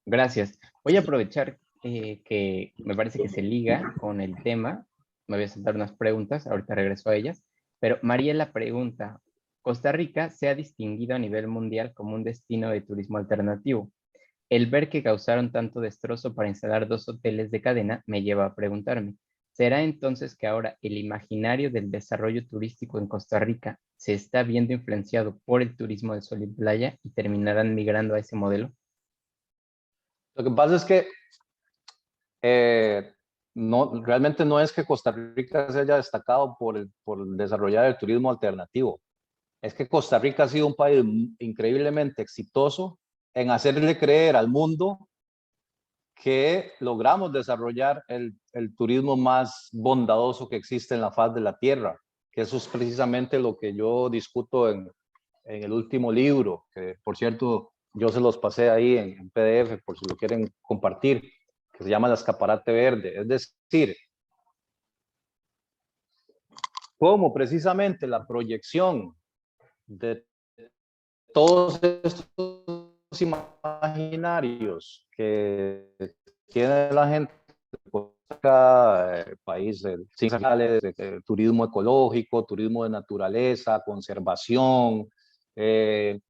Gracias. Voy a aprovechar que me parece que se liga con el tema. Me voy a saltar unas preguntas, ahorita regreso a ellas. Pero Mariela pregunta, Costa Rica se ha distinguido a nivel mundial como un destino de turismo alternativo. El ver que causaron tanto destrozo para instalar 2 hoteles de cadena me lleva a preguntarme, ¿será entonces que ahora el imaginario del desarrollo turístico en Costa Rica se está viendo influenciado por el turismo de sol y playa y terminarán migrando a ese modelo? Lo que pasa es que no, realmente no es que Costa Rica se haya destacado por desarrollar el turismo alternativo. Es que Costa Rica ha sido un país increíblemente exitoso en hacerle creer al mundo que logramos desarrollar el turismo más bondadoso que existe en la faz de la tierra, que eso es precisamente lo que yo discuto en el último libro, que por cierto yo se los pasé ahí en PDF por si lo quieren compartir, que se llama El Escaparate Verde. Es decir, cómo precisamente la proyección de todos estos imaginarios que tiene la gente países turismo ecológico, turismo de naturaleza, conservación, el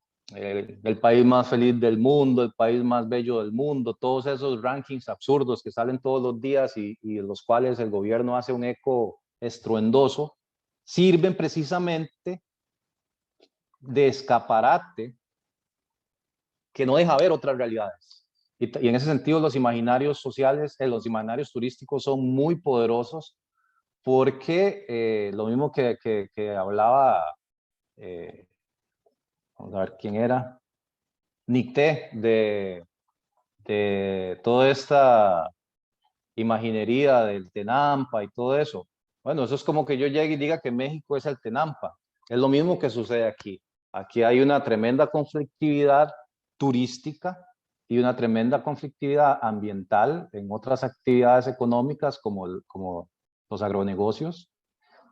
país más feliz del mundo, el país más bello del mundo, todos esos rankings absurdos que salen todos los días y los cuales el gobierno hace un eco estruendoso, sirven precisamente de escaparate que no deja ver otras realidades. Y en ese sentido los imaginarios sociales, los imaginarios turísticos son muy poderosos porque lo mismo que hablaba, vamos a ver quién era, Nicté, de toda esta imaginería del Tenampa y todo eso. Bueno, eso es como que yo llegue y diga que México es el Tenampa. Es lo mismo que sucede aquí. Aquí hay una tremenda conflictividad turística y una tremenda conflictividad ambiental en otras actividades económicas como los agronegocios,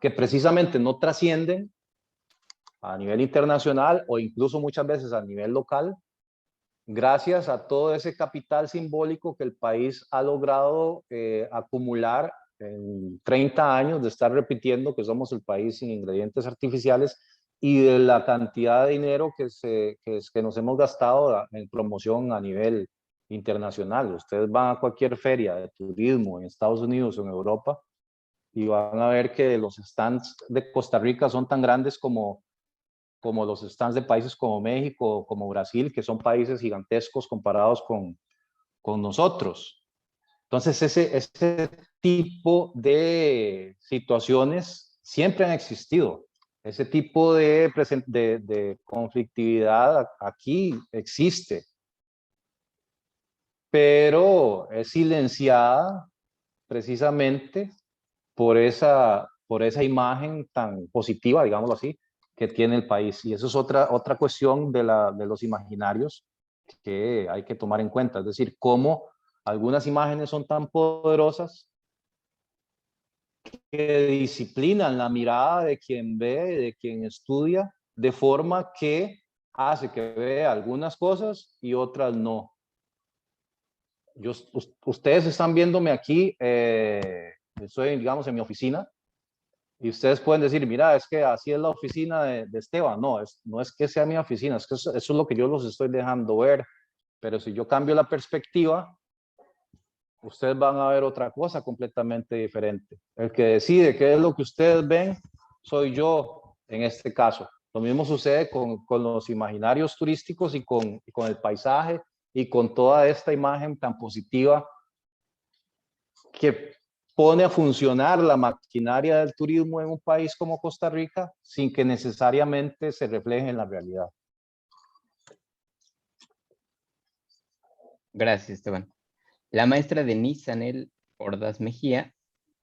que precisamente no trascienden a nivel internacional o incluso muchas veces a nivel local, gracias a todo ese capital simbólico que el país ha logrado acumular en 30 años de estar repitiendo que somos el país sin ingredientes artificiales y de la cantidad de dinero que nos hemos gastado en promoción a nivel internacional. Ustedes van a cualquier feria de turismo en Estados Unidos o en Europa y van a ver que los stands de Costa Rica son tan grandes como los stands de países como México, como Brasil, que son países gigantescos comparados con nosotros. Entonces, ese tipo de situaciones siempre han existido. Ese tipo de conflictividad aquí existe, pero es silenciada precisamente por esa imagen tan positiva, digámoslo así, que tiene el país. Y eso es otra cuestión de los imaginarios que hay que tomar en cuenta. Es decir, cómo algunas imágenes son tan poderosas que disciplinan la mirada de quien ve, de quien estudia, de forma que hace que vea algunas cosas y otras no. Ustedes están viéndome aquí, estoy, digamos, en mi oficina, y ustedes pueden decir, mira, es que así es la oficina de Esteban. No, no es que sea mi oficina, es que eso es lo que yo los estoy dejando ver. Pero si yo cambio la perspectiva, ustedes van a ver otra cosa completamente diferente. El que decide qué es lo que ustedes ven, soy yo en este caso. Lo mismo sucede con los imaginarios turísticos y con el paisaje y con toda esta imagen tan positiva que pone a funcionar la maquinaria del turismo en un país como Costa Rica sin que necesariamente se refleje en la realidad. Gracias, Esteban. La maestra Denise Sanel Ordaz Mejía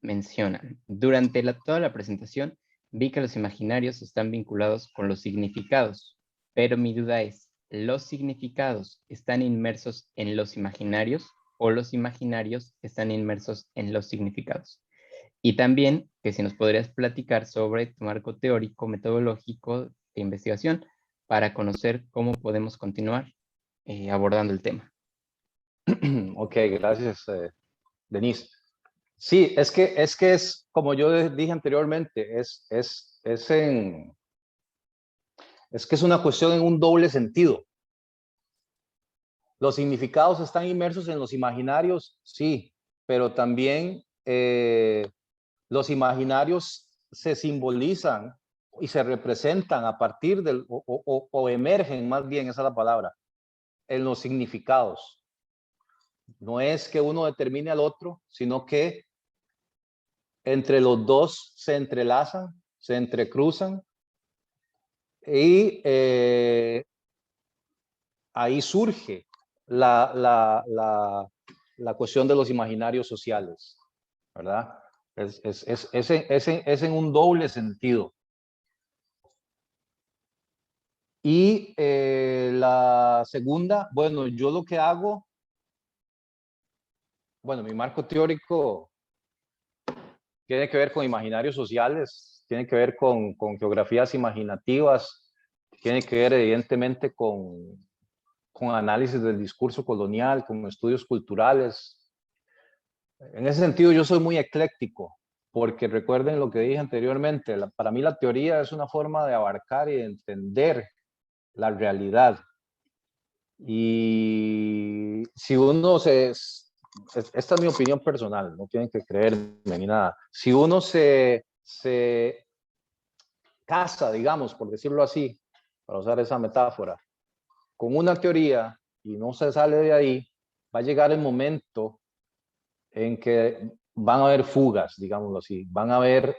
menciona, durante toda la presentación vi que los imaginarios están vinculados con los significados, pero mi duda es, ¿los significados están inmersos en los imaginarios o los imaginarios están inmersos en los significados? Y también que si nos podrías platicar sobre tu marco teórico metodológico de investigación para conocer cómo podemos continuar abordando el tema. Ok, gracias, Denise. Sí, es que es como yo dije anteriormente, es que es una cuestión en un doble sentido. Los significados están inmersos en los imaginarios, sí, pero también los imaginarios se simbolizan y se representan a partir del, o emergen, más bien, esa es la palabra, en los significados. No es que uno determine al otro, sino que entre los dos se entrelazan, se entrecruzan y ahí surge la cuestión de los imaginarios sociales, ¿verdad? Es en un doble sentido. Y la segunda, bueno, yo lo que hago, bueno, mi marco teórico tiene que ver con imaginarios sociales, tiene que ver con geografías imaginativas, tiene que ver evidentemente con análisis del discurso colonial, con estudios culturales. En ese sentido yo soy muy ecléctico, porque recuerden lo que dije anteriormente, para mí la teoría es una forma de abarcar y de entender la realidad. Y si uno esta es mi opinión personal, no tienen que creerme ni nada, si uno se casa, digamos, por decirlo así, para usar esa metáfora, con una teoría y no se sale de ahí, va a llegar el momento en que van a haber fugas, digámoslo así, van a haber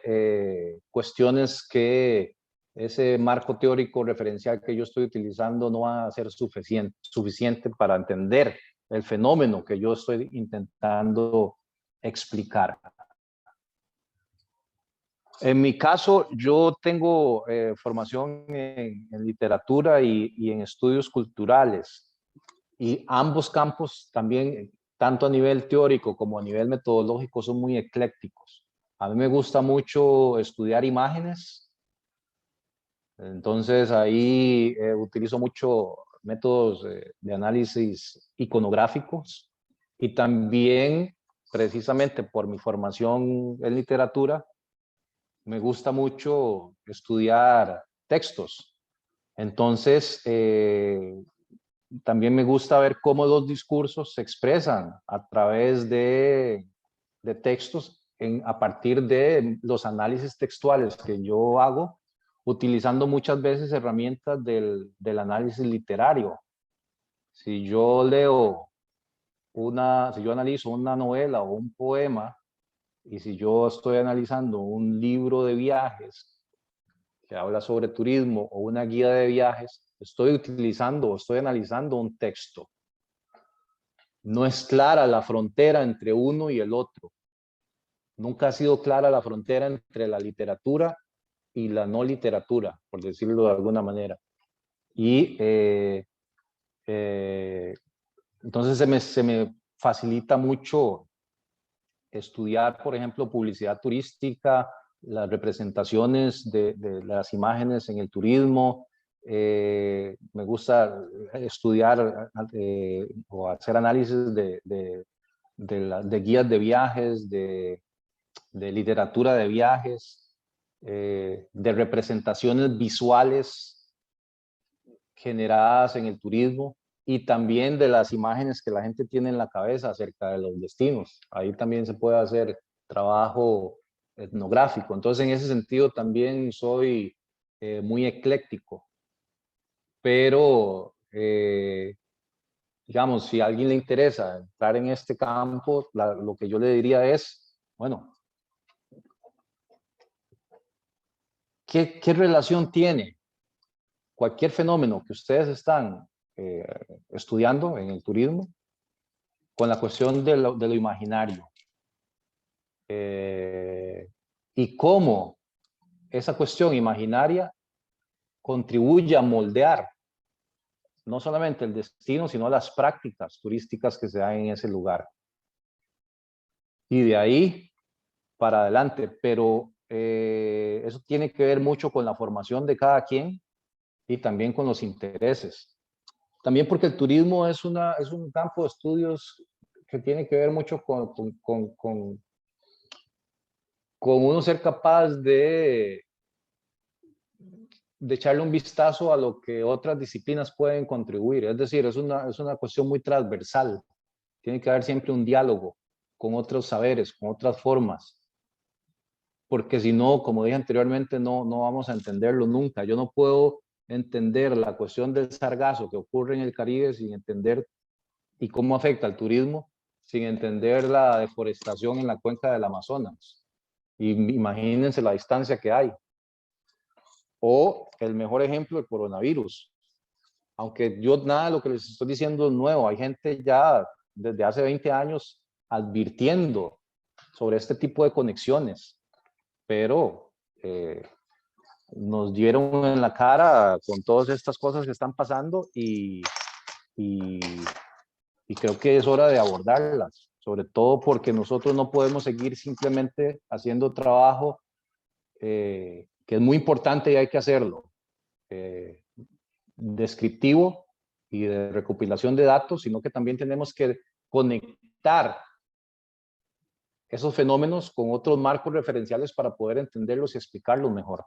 cuestiones que ese marco teórico referencial que yo estoy utilizando no va a ser suficiente para entender el fenómeno que yo estoy intentando explicar. En mi caso, yo tengo formación en literatura y en estudios culturales, y ambos campos también, tanto a nivel teórico como a nivel metodológico, son muy eclécticos. A mí me gusta mucho estudiar imágenes, entonces ahí utilizo mucho métodos de análisis iconográficos, y también, precisamente por mi formación en literatura, me gusta mucho estudiar textos. Entonces, también me gusta ver cómo los discursos se expresan a través de textos a partir de los análisis textuales que yo hago, utilizando muchas veces herramientas del análisis literario. Si yo si yo analizo una novela o un poema, y si yo estoy analizando un libro de viajes que habla sobre turismo o una guía de viajes, estoy analizando un texto. No es clara la frontera entre uno y el otro. Nunca ha sido clara la frontera entre la literatura y la no literatura, por decirlo de alguna manera. Y Entonces se me facilita mucho estudiar, por ejemplo, publicidad turística, las representaciones de las imágenes en el turismo. Me gusta estudiar o hacer análisis de guías de viajes, de literatura de viajes, de representaciones visuales generadas en el turismo y también de las imágenes que la gente tiene en la cabeza acerca de los destinos. Ahí también se puede hacer trabajo etnográfico. Entonces, en ese sentido también soy muy ecléctico. Pero, digamos, si a alguien le interesa entrar en este campo, lo que yo le diría es, bueno, ¿qué relación tiene cualquier fenómeno que ustedes están estudiando en el turismo con la cuestión de lo imaginario? Y cómo esa cuestión imaginaria contribuye a moldear no solamente el destino, sino las prácticas turísticas que se dan en ese lugar. Y de ahí para adelante, pero eso tiene que ver mucho con la formación de cada quien y también con los intereses. También porque el turismo es un campo de estudios que tiene que ver mucho con uno ser capaz de echarle un vistazo a lo que otras disciplinas pueden contribuir. Es decir, es una cuestión muy transversal. Tiene que haber siempre un diálogo con otros saberes, con otras formas. Porque si no, como dije anteriormente, no vamos a entenderlo nunca. Yo no puedo entender la cuestión del sargazo que ocurre en el Caribe sin entender y cómo afecta al turismo, sin entender la deforestación en la cuenca del Amazonas. Y imagínense la distancia que hay. O el mejor ejemplo, el coronavirus. Aunque yo nada de lo que les estoy diciendo es nuevo, hay gente ya desde hace 20 años advirtiendo sobre este tipo de conexiones, pero nos dieron en la cara con todas estas cosas que están pasando y creo que es hora de abordarlas, sobre todo porque nosotros no podemos seguir simplemente haciendo trabajo que es muy importante y hay que hacerlo, descriptivo y de recopilación de datos, sino que también tenemos que conectar esos fenómenos con otros marcos referenciales para poder entenderlos y explicarlos mejor.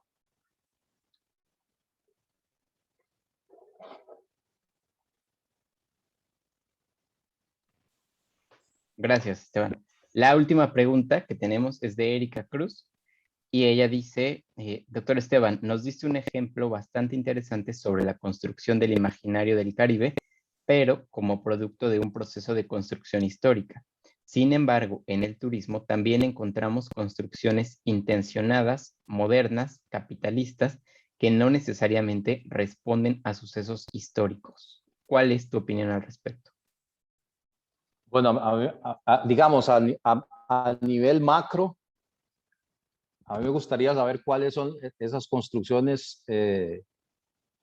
Gracias, Esteban. La última pregunta que tenemos es de Erika Cruz y ella dice, doctor Esteban, nos diste un ejemplo bastante interesante sobre la construcción del imaginario del Caribe, pero como producto de un proceso de construcción histórica. Sin embargo, en el turismo también encontramos construcciones intencionadas, modernas, capitalistas, que no necesariamente responden a sucesos históricos. ¿Cuál es tu opinión al respecto? Bueno, digamos, a nivel macro, a mí me gustaría saber cuáles son esas construcciones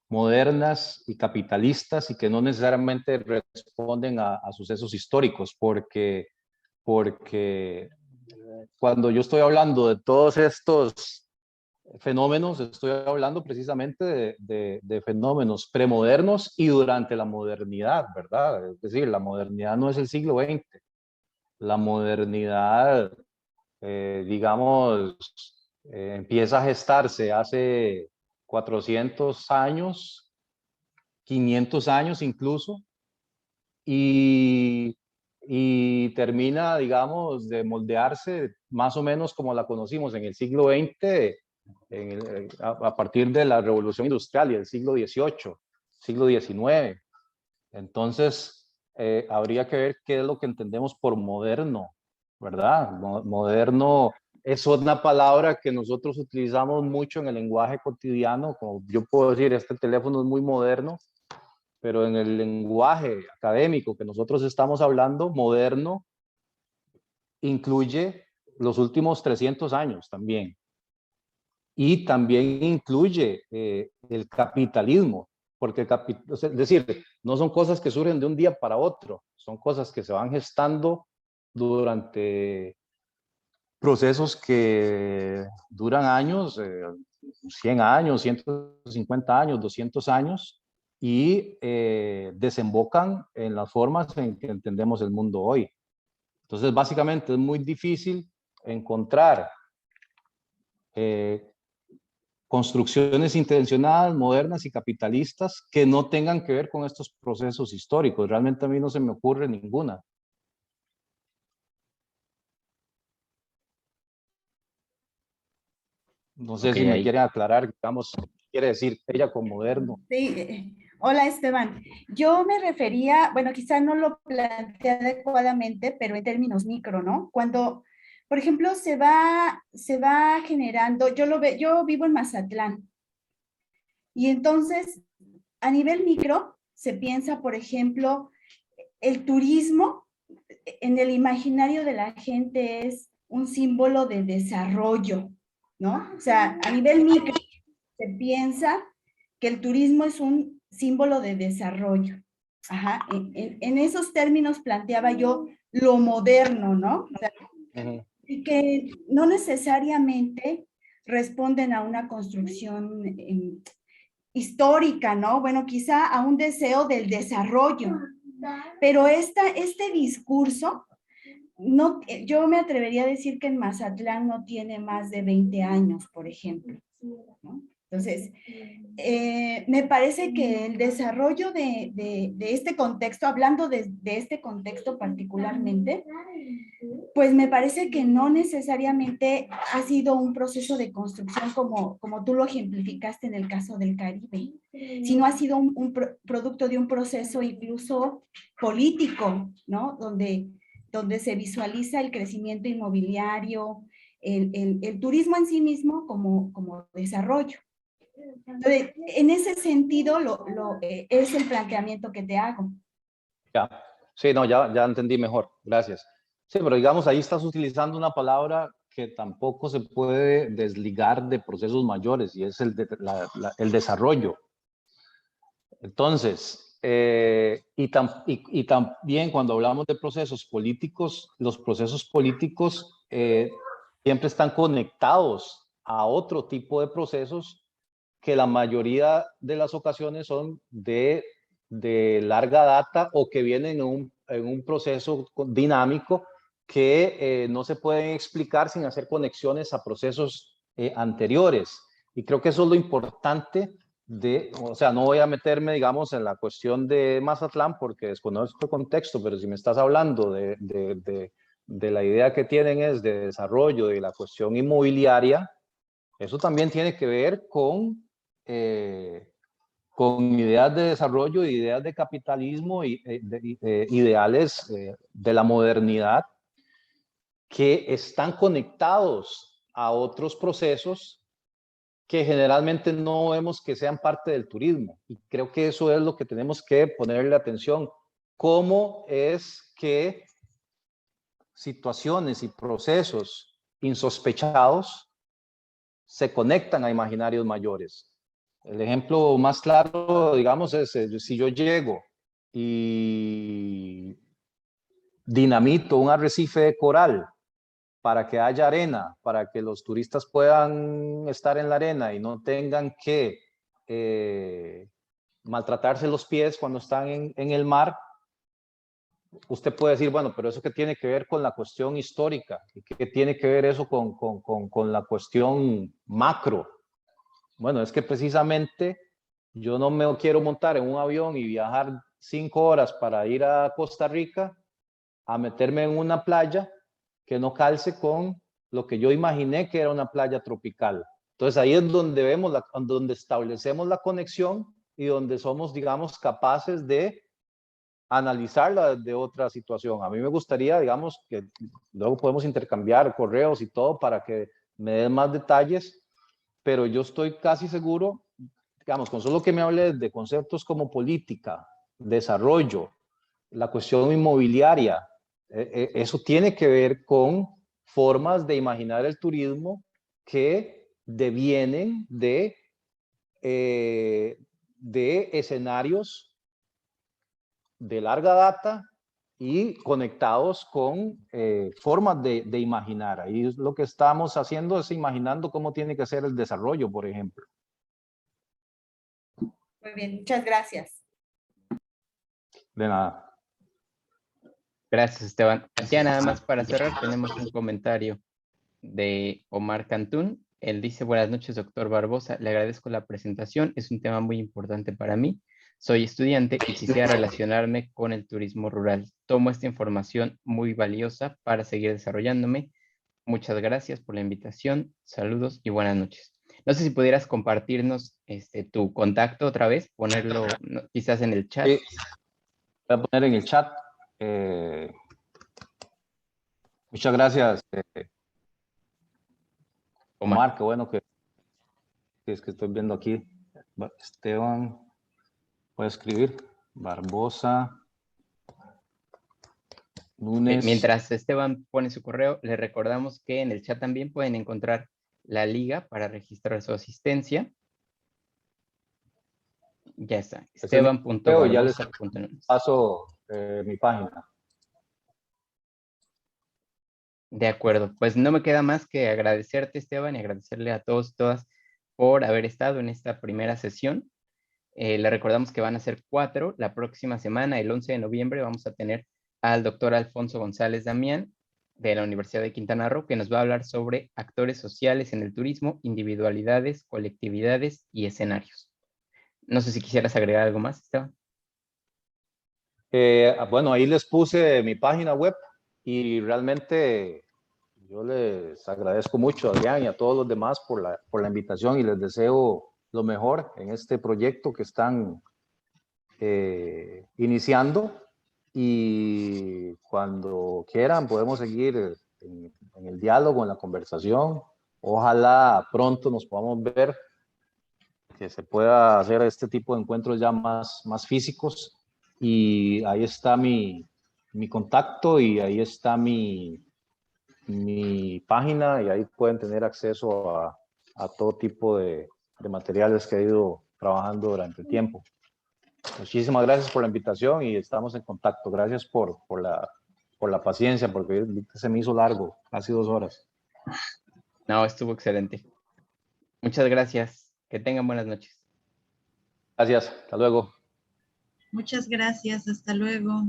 modernas y capitalistas y que no necesariamente responden a sucesos históricos, porque cuando yo estoy hablando de todos estos fenómenos, estoy hablando precisamente de fenómenos premodernos y durante la modernidad, ¿verdad? Es decir, la modernidad no es el siglo XX. La modernidad, digamos, empieza a gestarse hace 400 años, 500 años incluso, y termina, digamos, de moldearse más o menos como la conocimos en el siglo XX, a partir de la Revolución Industrial y el siglo XVIII, siglo XIX. Entonces, habría que ver qué es lo que entendemos por moderno, ¿verdad? Moderno es una palabra que nosotros utilizamos mucho en el lenguaje cotidiano, como yo puedo decir, este teléfono es muy moderno, pero en el lenguaje académico que nosotros estamos hablando, moderno incluye los últimos 300 años también. Y también incluye el capitalismo. porque es decir, no son cosas que surgen de un día para otro, son cosas que se van gestando durante procesos que duran años, 100 años, 150 años, 200 años, y desembocan en las formas en que entendemos el mundo hoy. Entonces, básicamente es muy difícil encontrar construcciones intencionadas, modernas y capitalistas que no tengan que ver con estos procesos históricos. Realmente a mí no se me ocurre ninguna. No sé si me quieren aclarar, digamos, ¿qué quiere decir ella con moderno? Sí, hola Esteban. Yo me refería, bueno, quizá no lo planteé adecuadamente, pero en términos micro, ¿no? Cuando, por ejemplo, se va generando, yo vivo en Mazatlán, y entonces, a nivel micro, se piensa, por ejemplo, el turismo en el imaginario de la gente es un símbolo de desarrollo, ¿no? O sea, a nivel micro se piensa que el turismo es un símbolo de desarrollo. Ajá, en esos términos planteaba yo lo moderno, ¿no? O sea, y que no necesariamente responden a una construcción histórica, ¿no? Bueno, quizá a un deseo del desarrollo, pero este discurso, no, yo me atrevería a decir que en Mazatlán no tiene más de 20 años, por ejemplo, ¿no? Entonces, me parece que el desarrollo de este contexto, hablando de este contexto particularmente, pues me parece que no necesariamente ha sido un proceso de construcción como tú lo ejemplificaste en el caso del Caribe, sino ha sido un producto de un proceso incluso político, ¿no? Donde se visualiza el crecimiento inmobiliario, el turismo en sí mismo como desarrollo. Entonces, en ese sentido, es el planteamiento que te hago. Ya, sí, no, ya entendí mejor, gracias. Sí, pero digamos, ahí estás utilizando una palabra que tampoco se puede desligar de procesos mayores, y es el desarrollo. Entonces, y también cuando hablamos de procesos políticos, los procesos políticos siempre están conectados a otro tipo de procesos que la mayoría de las ocasiones son de larga data o que vienen en un proceso dinámico que no se pueden explicar sin hacer conexiones a procesos anteriores. Y creo que eso es lo importante o sea, no voy a meterme, digamos, en la cuestión de Mazatlán porque desconozco el contexto, pero si me estás hablando de la idea que tienen es de desarrollo de la cuestión inmobiliaria, eso también tiene que ver con ideas de desarrollo, ideas de capitalismo y ideales de la modernidad que están conectados a otros procesos que generalmente no vemos que sean parte del turismo. Y creo que eso es lo que tenemos que ponerle atención. ¿Cómo es que situaciones y procesos insospechados se conectan a imaginarios mayores? El ejemplo más claro, digamos, es si yo llego y dinamito un arrecife de coral para que haya arena, para que los turistas puedan estar en la arena y no tengan que maltratarse los pies cuando están en el mar, usted puede decir, bueno, pero eso qué tiene que ver con la cuestión histórica, y qué tiene que ver eso con la cuestión macro. Bueno, es que precisamente yo no me quiero montar en un avión y viajar 5 horas para ir a Costa Rica a meterme en una playa que no calce con lo que yo imaginé que era una playa tropical. Entonces ahí es donde vemos, donde establecemos la conexión y donde somos, digamos, capaces de analizarla de otra situación. A mí me gustaría, digamos, que luego podemos intercambiar correos y todo para que me den más detalles, pero yo estoy casi seguro, digamos, con solo que me hable de conceptos como política, desarrollo, la cuestión inmobiliaria, eso tiene que ver con formas de imaginar el turismo que devienen de de escenarios de larga data y conectados con formas de imaginar. Ahí lo que estamos haciendo es imaginando cómo tiene que ser el desarrollo, por ejemplo. Muy bien, muchas gracias. De nada. Gracias, Esteban. Ya nada más para cerrar, tenemos un comentario de Omar Cantún. Él dice: buenas noches, doctor Barbosa. Le agradezco la presentación. Es un tema muy importante para mí. Soy estudiante y quisiera relacionarme con el turismo rural. Tomo esta información muy valiosa para seguir desarrollándome. Muchas gracias por la invitación. Saludos y buenas noches. No sé si pudieras compartirnos tu contacto otra vez, ponerlo quizás en el chat. Sí, voy a poner en el chat. Muchas gracias, Omar. Qué bueno que es que estoy viendo aquí. Esteban, voy a escribir Barbosa Núñez. Mientras Esteban pone su correo, le recordamos que en el chat también pueden encontrar la liga para registrar su asistencia. Ya está, Ya les esteban.barbosa.nunes. paso mi página. De acuerdo, pues no me queda más que agradecerte, Esteban, y agradecerle a todos y todas por haber estado en esta primera sesión. Le recordamos que van a ser 4 la próxima semana. El 11 de noviembre vamos a tener al doctor Alfonso González Damián de la Universidad de Quintana Roo, que nos va a hablar sobre actores sociales en el turismo, individualidades, colectividades y escenarios. No sé si quisieras agregar algo más, Esteban. Bueno, ahí les puse mi página web y realmente yo les agradezco mucho a Adrián y a todos los demás por la invitación y les deseo lo mejor en este proyecto que están iniciando, y cuando quieran podemos seguir en el diálogo, en la conversación. Ojalá pronto nos podamos ver, que se pueda hacer este tipo de encuentros ya más físicos, y ahí está mi contacto y ahí está mi página, y ahí pueden tener acceso a todo tipo de materiales que he ido trabajando durante el tiempo. Muchísimas gracias por la invitación y estamos en contacto. Gracias por la paciencia, porque se me hizo largo, casi 2 horas. No, estuvo excelente. Muchas gracias. Que tengan buenas noches. Gracias, hasta luego. Muchas gracias, hasta luego.